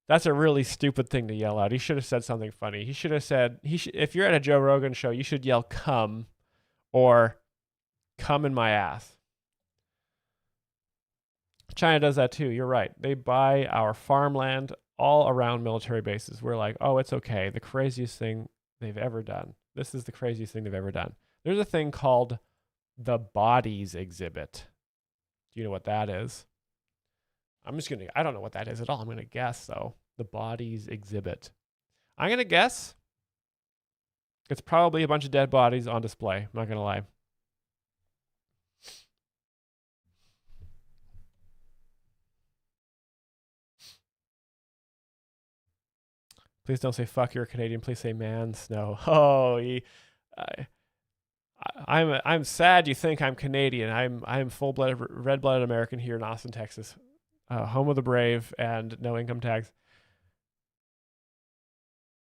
that's a really stupid thing to yell out. He should have said something funny. He should have said, if you're at a Joe Rogan show, you should yell come or come in my ass. China does that too. You're right. They buy our farmland all around military bases. We're like, oh, it's okay. The craziest thing they've ever done. This is the craziest thing they've ever done. There's a thing called the bodies exhibit. Do you know what that is? I don't know what that is at all. I'm going to guess though. The bodies exhibit. I'm going to guess it's probably a bunch of dead bodies on display. I'm not going to lie. Please don't say fuck you're a Canadian. Please say man snow. Oh, I'm sad you think I'm Canadian. I'm full-blooded red-blooded American here in Austin, Texas, home of the brave and no income tax.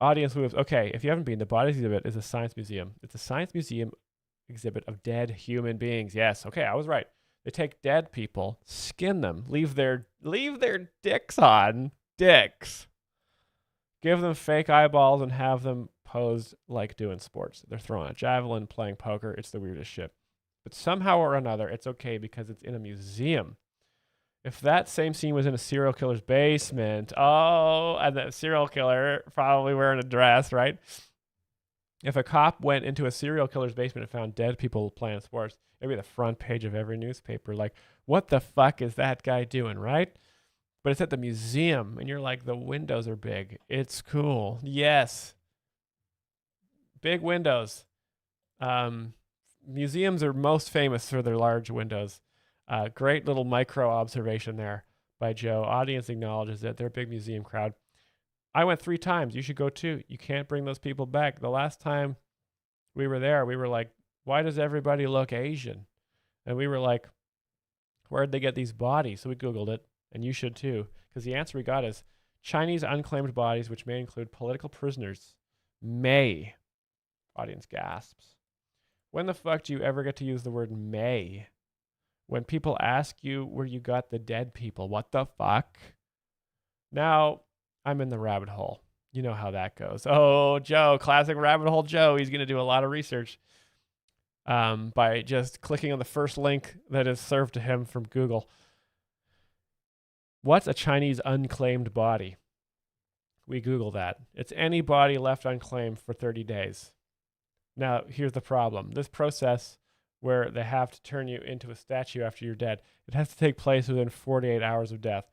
Audience moves. Okay, if you haven't been, the bodies exhibit is a science museum. It's a science museum exhibit of dead human beings. Yes. Okay, I was right. They take dead people, skin them, leave their dicks on. Dicks. Give them fake eyeballs and have them posed like doing sports. They're throwing a javelin, playing poker. It's the weirdest shit. But somehow or another, it's okay because it's in a museum. If that same scene was in a serial killer's basement, oh, and the serial killer probably wearing a dress, right? If a cop went into a serial killer's basement and found dead people playing sports, it'd be the front page of every newspaper. Like, what the fuck is that guy doing, right? But it's at the museum, and you're like, the windows are big. It's cool. Yes. Big windows. Museums are most famous for their large windows. Great little micro observation there by Joe. Audience acknowledges that they're a big museum crowd. I went 3 times. You should go too. You can't bring those people back. The last time we were there, we were like, why does everybody look Asian? And we were like, where'd they get these bodies? So we Googled it. And you should too, because the answer we got is Chinese unclaimed bodies, which may include political prisoners, may. Audience gasps. When the fuck do you ever get to use the word may? When people ask you where you got the dead people, what the fuck? Now, I'm in the rabbit hole. You know how that goes. Oh, Joe, classic rabbit hole Joe. He's going to do a lot of research by just clicking on the first link that is served to him from Google. What's a Chinese unclaimed body? We Google that. It's any body left unclaimed for 30 days. Now, here's the problem. This process where they have to turn you into a statue after you're dead, it has to take place within 48 hours of death.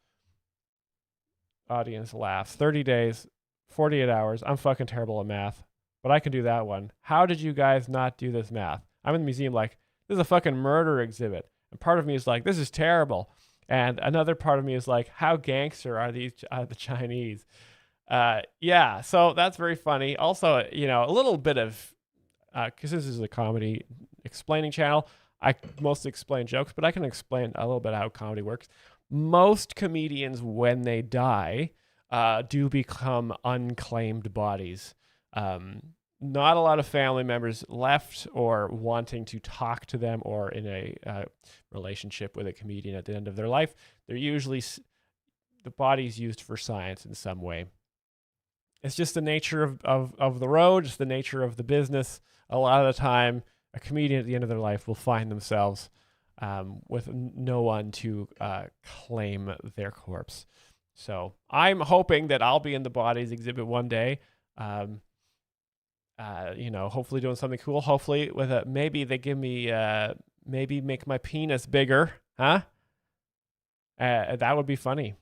Audience laughs. 30 days, 48 hours. I'm fucking terrible at math, but I can do that one. How did you guys not do this math? I'm in the museum like, this is a fucking murder exhibit. And part of me is like, this is terrible. And another part of me is like, how gangster are the Chinese? Yeah, so that's very funny. Also, a little bit of, because this is a comedy explaining channel, I mostly explain jokes, but I can explain a little bit how comedy works. Most comedians, when they die, do become unclaimed bodies. Not a lot of family members left or wanting to talk to them or in a relationship with a comedian at the end of their life. They're usually the body's used for science in some way. It's just the nature of the road, just the nature of the business. A lot of the time, a comedian at the end of their life will find themselves with no one to claim their corpse. So I'm hoping that I'll be in the bodies exhibit one day. Hopefully doing something cool. Hopefully with maybe they give me, maybe make my penis bigger. Huh? That would be funny.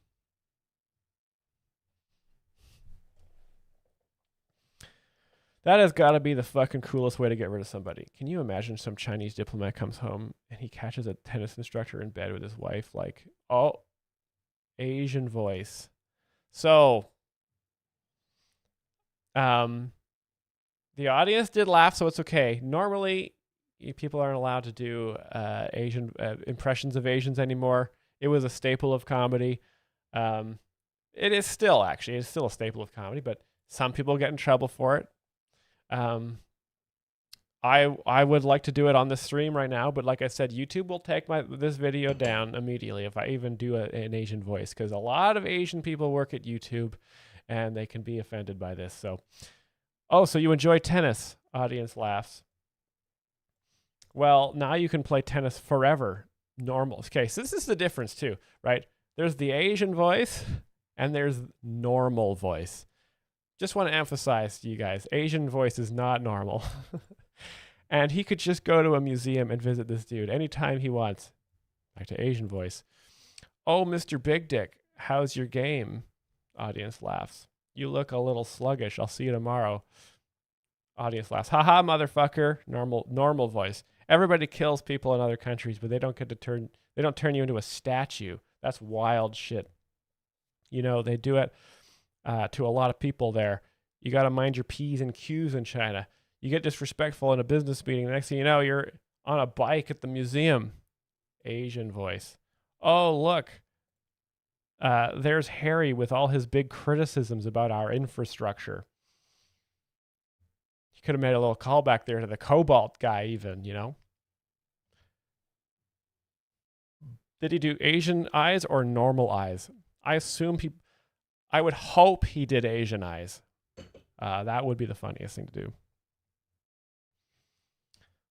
That has got to be the fucking coolest way to get rid of somebody. Can you imagine some Chinese diplomat comes home and he catches a tennis instructor in bed with his wife? Like, oh, Asian voice. So, the audience did laugh, so it's okay. Normally, people aren't allowed to do Asian impressions of Asians anymore. It was a staple of comedy. It is still, actually. It's still a staple of comedy, but some people get in trouble for it. I would like to do it on the stream right now, but like I said, YouTube will take this video down immediately if I even do an Asian voice, because a lot of Asian people work at YouTube and they can be offended by this. So, so you enjoy tennis? Audience laughs. Well, now you can play tennis forever. Normal. Okay, so this is the difference too, right? There's the Asian voice and there's normal voice. Just want to emphasize to you guys, Asian voice is not normal. And he could just go to a museum and visit this dude anytime he wants. Back to Asian voice. Oh, Mr. Big Dick, how's your game? Audience laughs. You look a little sluggish. I'll see you tomorrow. Audience laughs. Haha, motherfucker. Normal voice. Everybody kills people in other countries, but they don't turn you into a statue. That's wild shit. They do it to a lot of people there. You got to mind your P's and Q's in China. You get disrespectful in a business meeting. The next thing you know, you're on a bike at the museum. Asian voice. Oh, look. There's Harry with all his big criticisms about our infrastructure. You could have made a little callback there to the Cobalt guy even, Did he do Asian eyes or normal eyes? I assume I would hope he did Asian eyes. That would be the funniest thing to do.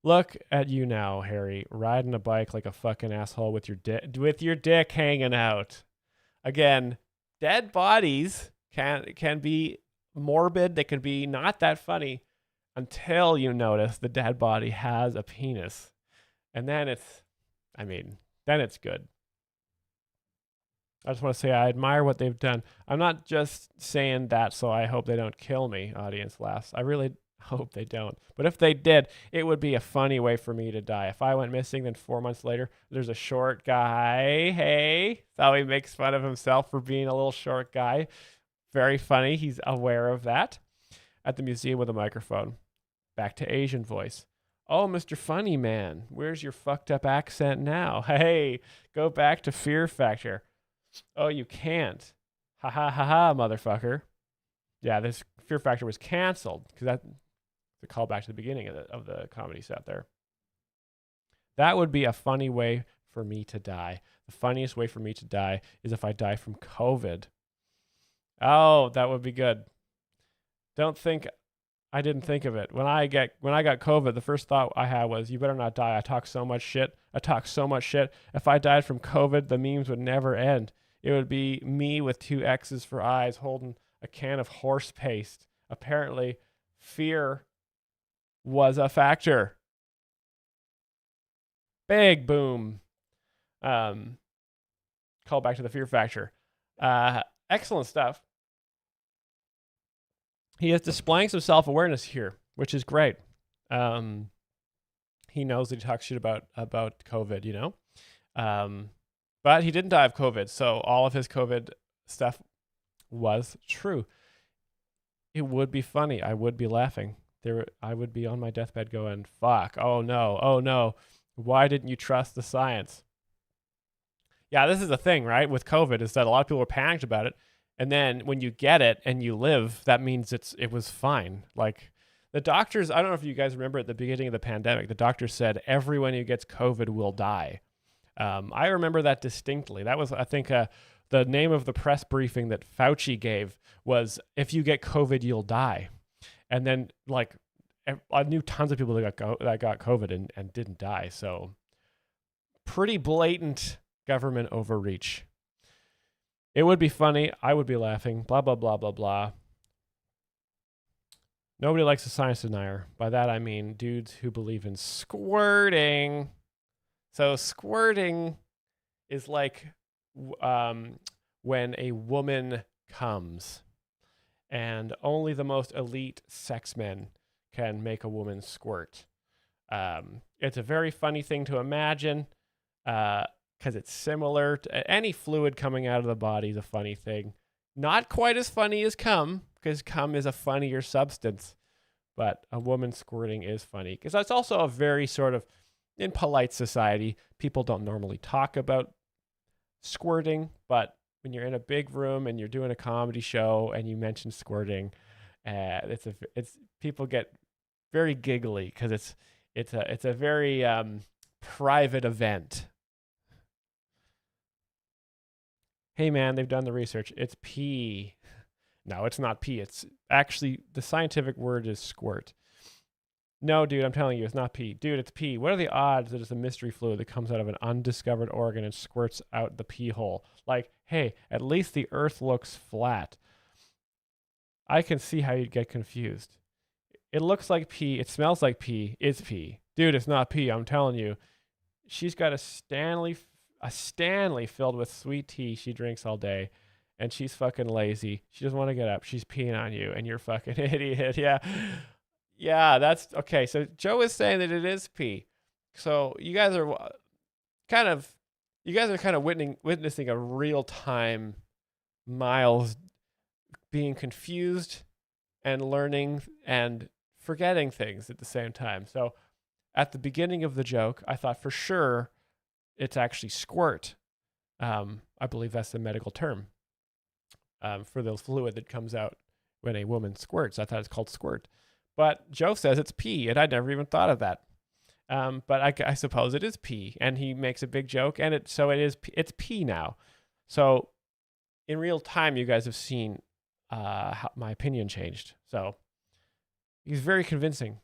Look at you now, Harry, riding a bike like a fucking asshole with your dick hanging out. Again, dead bodies can be morbid. They can be not that funny until you notice the dead body has a penis. And then it's good. I just want to say I admire what they've done. I'm not just saying that so I hope they don't kill me, audience laughs. I really hope they don't. But if they did, it would be a funny way for me to die. If I went missing, then 4 months later, there's a short guy. Hey, so he makes fun of himself for being a little short guy. Very funny. He's aware of that. At the museum with a microphone. Back to Asian voice. Oh, Mr. Funny Man, where's your fucked up accent now? Hey, go back to Fear Factor. Oh, you can't. Ha ha ha ha, motherfucker. Yeah, this Fear Factor was canceled because that's a callback to the beginning of the comedy set there. That would be a funny way for me to die. The funniest way for me to die is if I die from COVID. Oh, that would be good. I didn't think of it. When I got COVID, the first thought I had was, you better not die. I talk so much shit. If I died from COVID, the memes would never end. It would be me with 2 X's for eyes holding a can of horse paste. Apparently, fear was a factor. Big boom. Call back to the Fear Factor. Excellent stuff. He is displaying some self-awareness here, which is great. He knows that he talks shit about COVID, but he didn't die of COVID, so all of his COVID stuff was true. It would be funny. I would be laughing. I would be on my deathbed going, fuck, oh no. Why didn't you trust the science? Yeah, this is the thing, right, with COVID, is that a lot of people were panicked about it. And then when you get it and you live, that means it was fine. Like the doctors, I don't know if you guys remember at the beginning of the pandemic, the doctors said everyone who gets COVID will die. I remember that distinctly. That was, I think, the name of the press briefing that Fauci gave was, if you get COVID, you'll die. And then like I knew tons of people that got COVID and didn't die. So pretty blatant government overreach. It would be funny. I would be laughing. Blah, blah, blah, blah, blah. Nobody likes a science denier. By that, I mean dudes who believe in squirting. So squirting is like when a woman comes, and only the most elite sex men can make a woman squirt. It's a very funny thing to imagine because it's similar to any fluid coming out of the body is a funny thing. Not quite as funny as cum, because cum is a funnier substance, but a woman squirting is funny because that's also a very sort of, in polite society, people don't normally talk about squirting, but when you're in a big room and you're doing a comedy show and you mention squirting, it's people get very giggly because it's a very private event. Hey man, they've done the research. It's pee. No, it's not pee. It's actually, the scientific word is squirt. No, dude, I'm telling you, it's not pee. Dude, it's pee. What are the odds that it's a mystery fluid that comes out of an undiscovered organ and squirts out the pee hole? Like, hey, at least the earth looks flat. I can see how you'd get confused. It looks like pee. It smells like pee. It's pee. Dude, it's not pee. I'm telling you. She's got a Stanley filled with sweet tea she drinks all day, and she's fucking lazy. She doesn't want to get up. She's peeing on you, and you're fucking idiot. Yeah. Yeah, that's okay. So Joe is saying that it is pee. So you guys are kind of witnessing a real-time Myles being confused and learning and forgetting things at the same time. So at the beginning of the joke, I thought for sure it's actually squirt. I believe that's the medical term for the fluid that comes out when a woman squirts. I thought it's called squirt. But Joe says it's pee, and I'd never even thought of that. But I suppose it is pee, and he makes a big joke, and it's pee now. So in real time, you guys have seen how my opinion changed. So he's very convincing.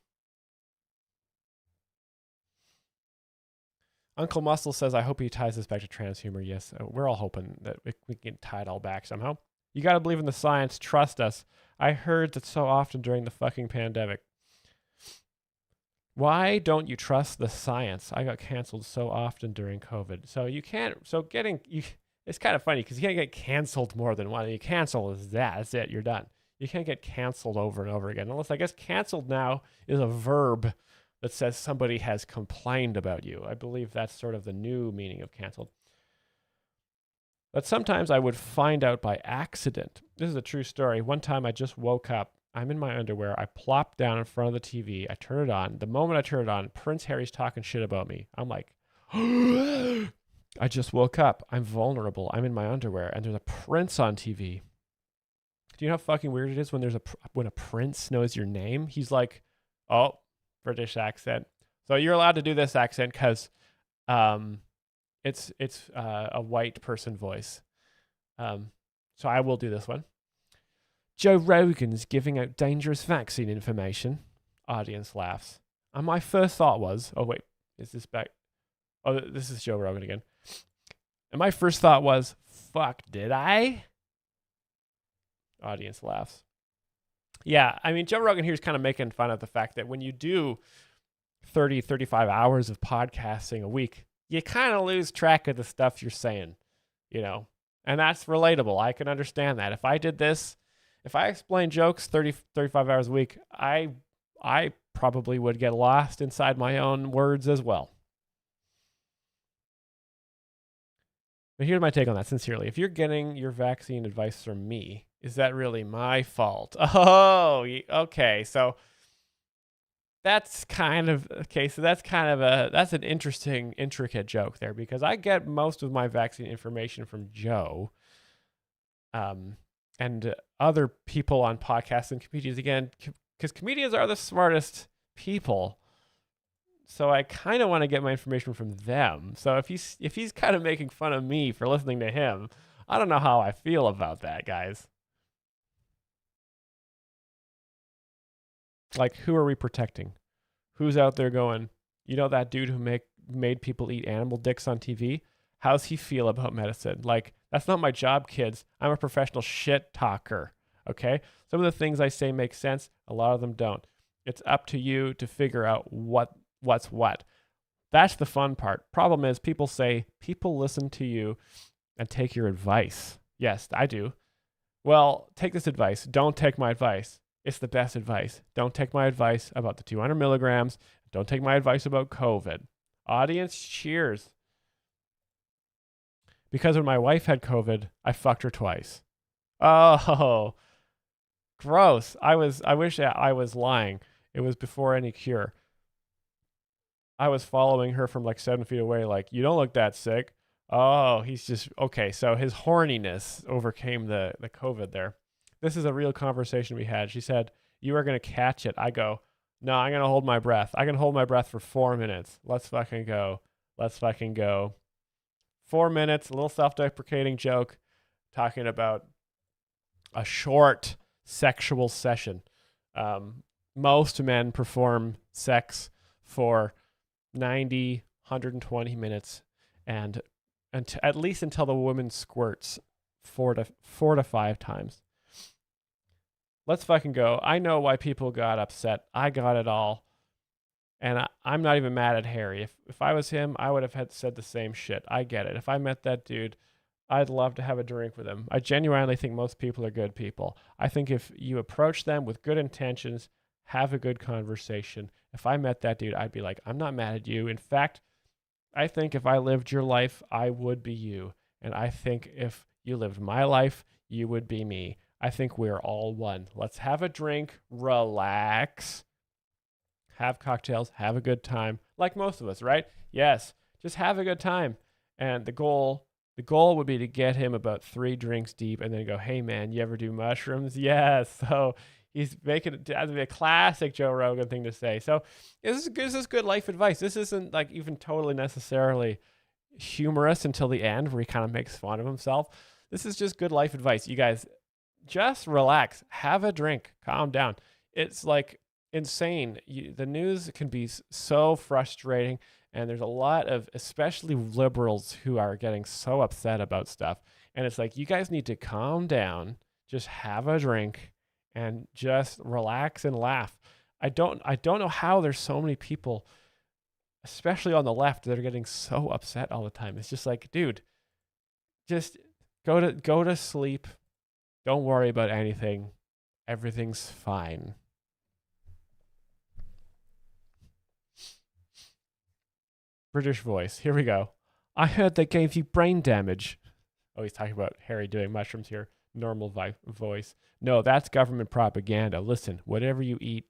Uncle Muscle says, I hope he ties this back to trans humor. Yes, we're all hoping that we can tie it all back somehow. You got to believe in the science. Trust us. I heard that so often during the fucking pandemic. Why don't you trust the science? I got canceled so often during COVID. So you can't, it's kind of funny because you can't get canceled more than one. You cancel is that's it. You're done. You can't get canceled over and over again. Unless I guess canceled now is a verb that says somebody has complained about you. I believe that's sort of the new meaning of canceled. But sometimes I would find out by accident. This is a true story. One time I just woke up. I'm in my underwear. I plop down in front of the TV. I turn it on. The moment I turn it on, Prince Harry's talking shit about me. I'm like, I just woke up. I'm vulnerable. I'm in my underwear, and there's a prince on TV. Do you know how fucking weird it is when when a prince knows your name? He's like, oh, British accent. So you're allowed to do this accent because it's a white person voice. So I will do this one. Joe Rogan's giving out dangerous vaccine information. Audience laughs. And my first thought was, oh wait, is this back? Oh, this is Joe Rogan again. And my first thought was, fuck, did I? Audience laughs. Yeah, I mean, Joe Rogan here is kind of making fun of the fact that when you do 30, 35 hours of podcasting a week, you kind of lose track of the stuff you're saying, you know? And that's relatable. I can understand that. If I did this, if I explained jokes 30, 35 hours a week, I probably would get lost inside my own words as well. But here's my take on that, sincerely. If you're getting your vaccine advice from me, is that really my fault? Oh, okay. So that's kind of that's an interesting, intricate joke there, because I get most of my vaccine information from Joe, and other people on podcasts and comedians, again, because comedians are the smartest people. So I kind of want to get my information from them. So if he's kind of making fun of me for listening to him, I don't know how I feel about that, guys. Like, who are we protecting? Who's out there going, you know, that dude who made people eat animal dicks on TV? How's he feel about medicine? Like, that's not my job, kids. I'm a professional shit talker. Okay? Some of the things I say make sense. A lot of them don't. It's up to you to figure out what's what. That's the fun part. Problem is, people say people listen to you and take your advice. Yes, I do. Well, take this advice. Don't take my advice. It's the best advice. Don't take my advice about the 200 milligrams. Don't take my advice about COVID. Audience, cheers. Because when my wife had COVID, I fucked her twice. Oh, gross. I wish I was lying. It was before any cure. I was following her from like 7 feet away, like, you don't look that sick. Oh, he's just, okay. So his horniness overcame the COVID there. This is a real conversation we had. She said, you are going to catch it. I go, no, I'm going to hold my breath. I can hold my breath for 4 minutes. Let's fucking go. Let's fucking go. 4 minutes, a little self-deprecating joke talking about a short sexual session. Most men perform sex for 90, 120 minutes and at least until the woman squirts four to five times. Let's fucking go. I know why people got upset. I got it all. And I'm not even mad at Harry. If I was him, I would have said the same shit. I get it. If I met that dude, I'd love to have a drink with him. I genuinely think most people are good people. I think if you approach them with good intentions, have a good conversation. If I met that dude, I'd be like, I'm not mad at you. In fact, I think if I lived your life, I would be you. And I think if you lived my life, you would be me. I think we're all one. Let's have a drink, relax, have cocktails, have a good time, like most of us, right? Yes, just have a good time. And the goal would be to get him about 3 drinks deep and then go, hey man, you ever do mushrooms? Yes. So he's making it to be a classic Joe Rogan thing to say. So this is good life advice. This isn't like even totally necessarily humorous until the end where he kind of makes fun of himself. This is just good life advice. You guys just relax, have a drink, calm down. It's like insane. The news can be so frustrating, and there's a lot of especially liberals who are getting so upset about stuff. And it's like, you guys need to calm down, just have a drink, and just relax and laugh. I don't know how there's so many people, especially on the left, that are getting so upset all the time. It's just like, dude, just go to sleep. Don't worry about anything. Everything's fine. British voice. Here we go. I heard they gave you brain damage. Oh, he's talking about Harry doing mushrooms here. Normal voice. No, that's government propaganda. Listen, whatever you eat,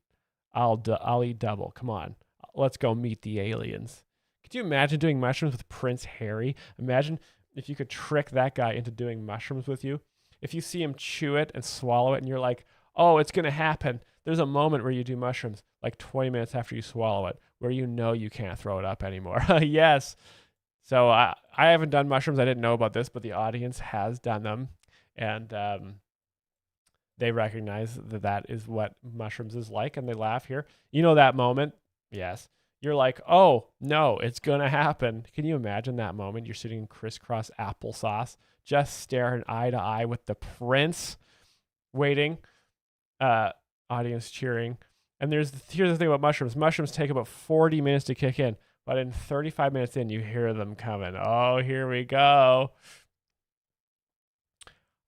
I'll eat double. Come on. Let's go meet the aliens. Could you imagine doing mushrooms with Prince Harry? Imagine if you could trick that guy into doing mushrooms with you. If you see him chew it and swallow it and you're like, oh, it's going to happen. There's a moment where you do mushrooms, like 20 minutes after you swallow it, where you know you can't throw it up anymore. Yes. So I haven't done mushrooms. I didn't know about this, but the audience has done them. And they recognize that is what mushrooms is like, and they laugh here. You know that moment? Yes. You're like, oh, no, it's going to happen. Can you imagine that moment? You're sitting in crisscross applesauce, just staring eye to eye with the prince, waiting, audience cheering. And here's the thing about mushrooms. Mushrooms take about 40 minutes to kick in, but in 35 minutes in, you hear them coming. Oh, here we go.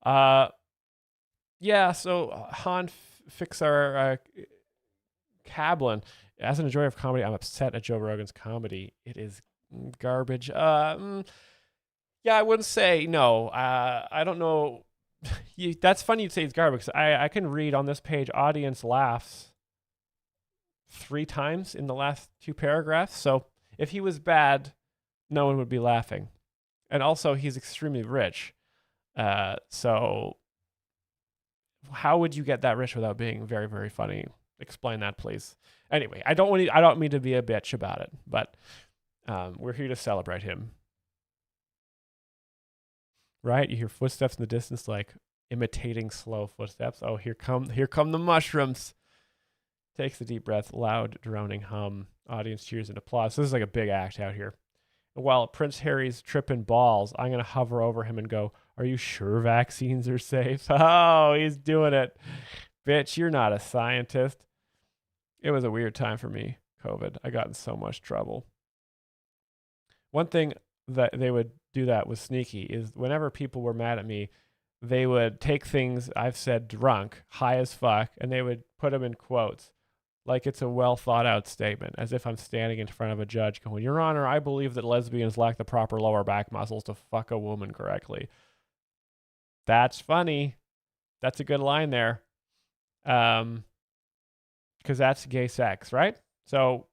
Yeah, so Han Fixar Cablin, as an enjoyer of comedy, I'm upset at Joe Rogan's comedy. It is garbage. Yeah, I wouldn't say no. I don't know. That's funny you'd say it's garbage. I can read on this page, audience laughs 3 times in the last 2 paragraphs. So if he was bad, no one would be laughing. And also, he's extremely rich. So how would you get that rich without being very, very funny? Explain that, please. Anyway, I don't mean to be a bitch about it, but we're here to celebrate him. right? You hear footsteps in the distance, like imitating slow footsteps. Oh, here come the mushrooms. Takes a deep breath, loud droning hum. Audience cheers and applause. So this is like a big act out here. And while Prince Harry's tripping balls, I'm going to hover over him and go, "Are you sure vaccines are safe?" Oh, he's doing it. Bitch, you're not a scientist. It was a weird time for me, COVID. I got in so much trouble. One thing that they would do that was sneaky is whenever people were mad at me, they would take things I've said drunk, high as fuck, and they would put them in quotes. Like it's a well thought out statement, as if I'm standing in front of a judge going, "Your Honor, I believe that lesbians lack the proper lower back muscles to fuck a woman correctly." That's funny. That's a good line there. Because that's gay sex, right? So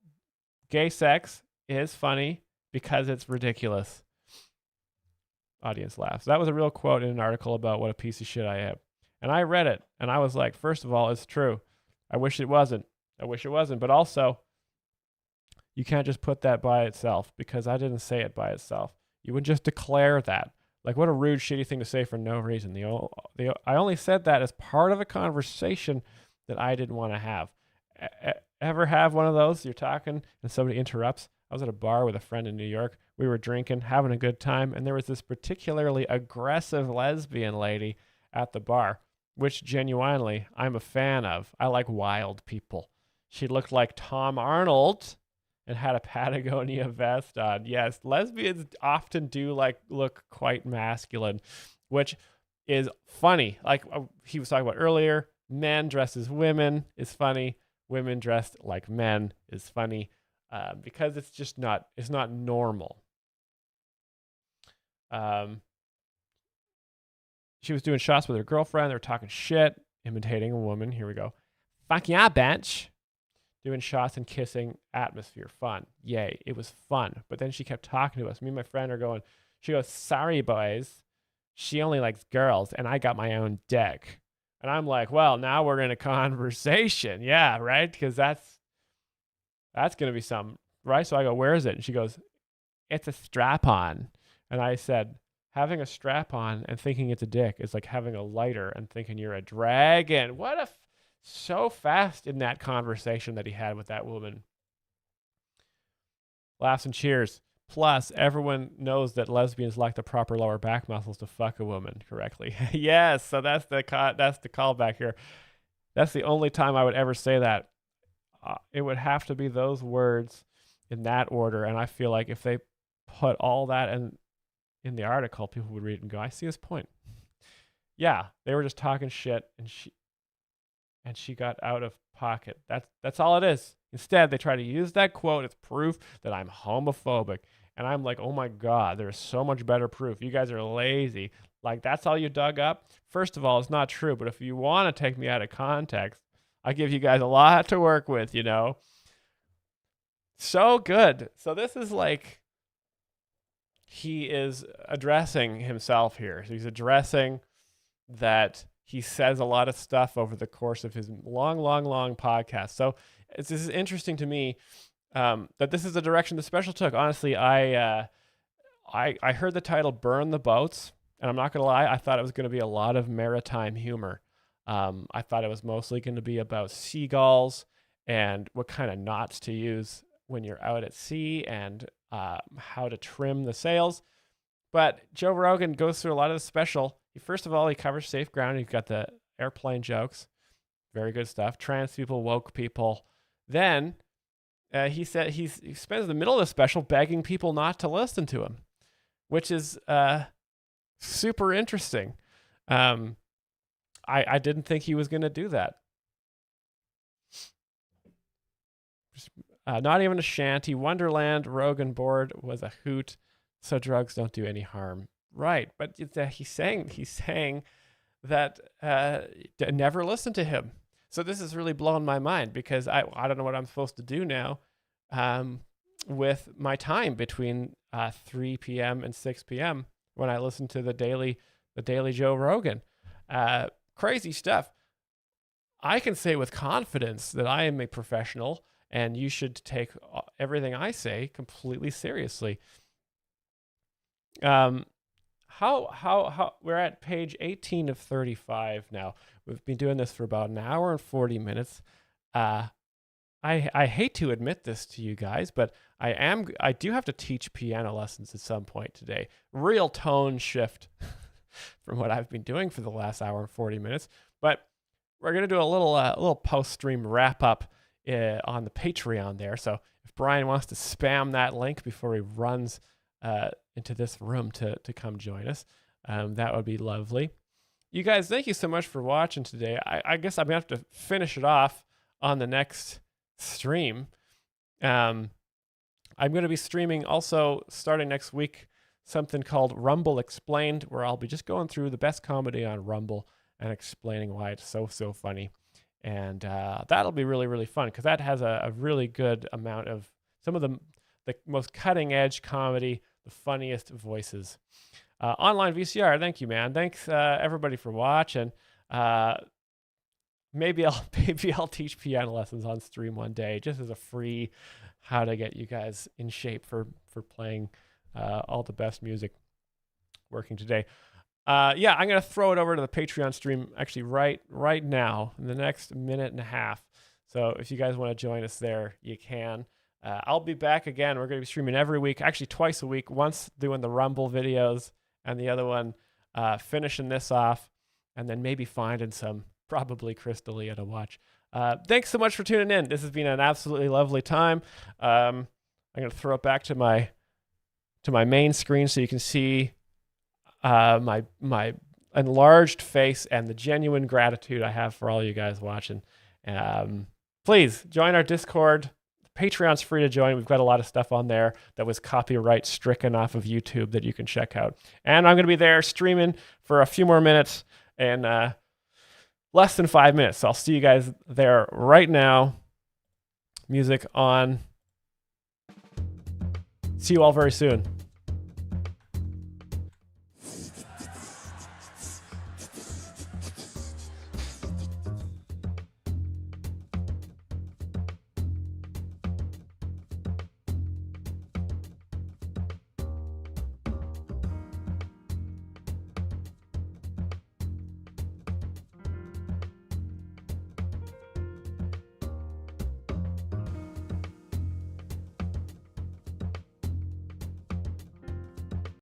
gay sex is funny because it's ridiculous. Audience laughs. That was a real quote in an article about what a piece of shit I am. And I read it, and I was like, first of all, it's true. I wish it wasn't. But also, you can't just put that by itself because I didn't say it by itself. You would just declare that. Like, what a rude, shitty thing to say for no reason. I only said that as part of a conversation that I didn't want to have. Ever have one of those? You're talking and somebody interrupts. I was at a bar with a friend in New York. We were drinking, having a good time, and there was this particularly aggressive lesbian lady at the bar, which genuinely I'm a fan of. I like wild people. She looked like Tom Arnold and had a Patagonia vest on. Yes, lesbians often do look quite masculine, which is funny. Like he was talking about earlier, men dressed as women is funny. Women dressed like men is funny because it's just not normal. She was doing shots with her girlfriend. They were talking shit, imitating a woman. Here we go. Fuck yeah, bench. Doing shots and kissing, atmosphere, fun. Yay, it was fun. But then she kept talking to us. Me and my friend are going, she goes, "Sorry, boys. She only likes girls, and I got my own dick." And I'm like, well, now we're in a conversation. Yeah, right? Because that's going to be something, right? So I go, "Where is it?" And she goes, "It's a strap-on." And I said, having a strap-on and thinking it's a dick is like having a lighter and thinking you're a dragon. What a... so fast in that conversation that he had with that woman. Laughs and cheers. Plus, everyone knows that lesbians lack the proper lower back muscles to fuck a woman correctly. Yes, so that's the callback here. That's the only time I would ever say that. It would have to be those words in that order, and I feel like if they put all that in the article, people would read it and go, "I see his point." Yeah, they were just talking shit, and she got out of pocket. That's all it is. Instead, they try to use that quote as proof that I'm homophobic. And I'm like, oh my God, there's so much better proof. You guys are lazy. Like, that's all you dug up? First of all, it's not true. But if you want to take me out of context, I give you guys a lot to work with, you know? So good. So this is like, he is addressing himself here. So he's addressing that he says a lot of stuff over the course of his long podcast. So this is interesting to me that this is the direction the special took. Honestly, I heard the title "Burn the Boats," and I'm not going to lie, I thought it was going to be a lot of maritime humor. I thought it was mostly going to be about seagulls and what kind of knots to use when you're out at sea and how to trim the sails. But Joe Rogan goes through a lot of the special. First of all, he covers safe ground. He's got the airplane jokes. Very good stuff. Trans people, woke people. Then he said he spends the middle of the special begging people not to listen to him, which is super interesting. I didn't think he was going to do that. Not even a shanty. Wonderland Rogan board was a hoot. So drugs don't do any harm. Right. But he's saying that never listen to him. So this is really blowing my mind because I don't know what I'm supposed to do now with my time between 3 p.m. and 6 p.m. when I listen to the daily Joe Rogan. Crazy stuff. I can say with confidence that I am a professional and you should take everything I say completely seriously. how we're at page 18 of 35 now. We've been doing this for about an hour and 40 minutes. I hate to admit this to you guys, but I do have to teach piano lessons at some point today. Real tone shift from what I've been doing for the last hour and 40 minutes. But we're gonna do a little post-stream wrap-up on the Patreon there. So if Brian wants to spam that link before he runs into this room to come join us, that would be lovely. You guys, thank you so much for watching today. I guess I'm gonna have to finish it off on the next stream. I'm going to be streaming also starting next week something called Rumble Explained, where I'll be just going through the best comedy on Rumble and explaining why it's so funny. And that'll be really, really fun because that has a really good amount of some of the most cutting edge comedy, the funniest voices. Online VCR, thank you, man. Thanks everybody for watching. Maybe I'll teach piano lessons on stream one day, just as a free how to get you guys in shape for playing all the best music working today. Yeah, I'm gonna throw it over to the Patreon stream actually right now in the next minute and a half. So if you guys want to join us there, you can. I'll be back again. We're gonna be streaming every week, actually twice a week. Once doing the Rumble videos, and the other one finishing this off, and then maybe finding some. Probably Crystalia to watch. Thanks so much for tuning in. This has been an absolutely lovely time. I'm going to throw it back to my main screen so you can see my enlarged face and the genuine gratitude I have for all you guys watching. Please join our Discord. Patreon's free to join. We've got a lot of stuff on there that was copyright stricken off of YouTube that you can check out. And I'm going to be there streaming for a few more minutes and less than 5 minutes. So I'll see you guys there right now. Music on. See you all very soon.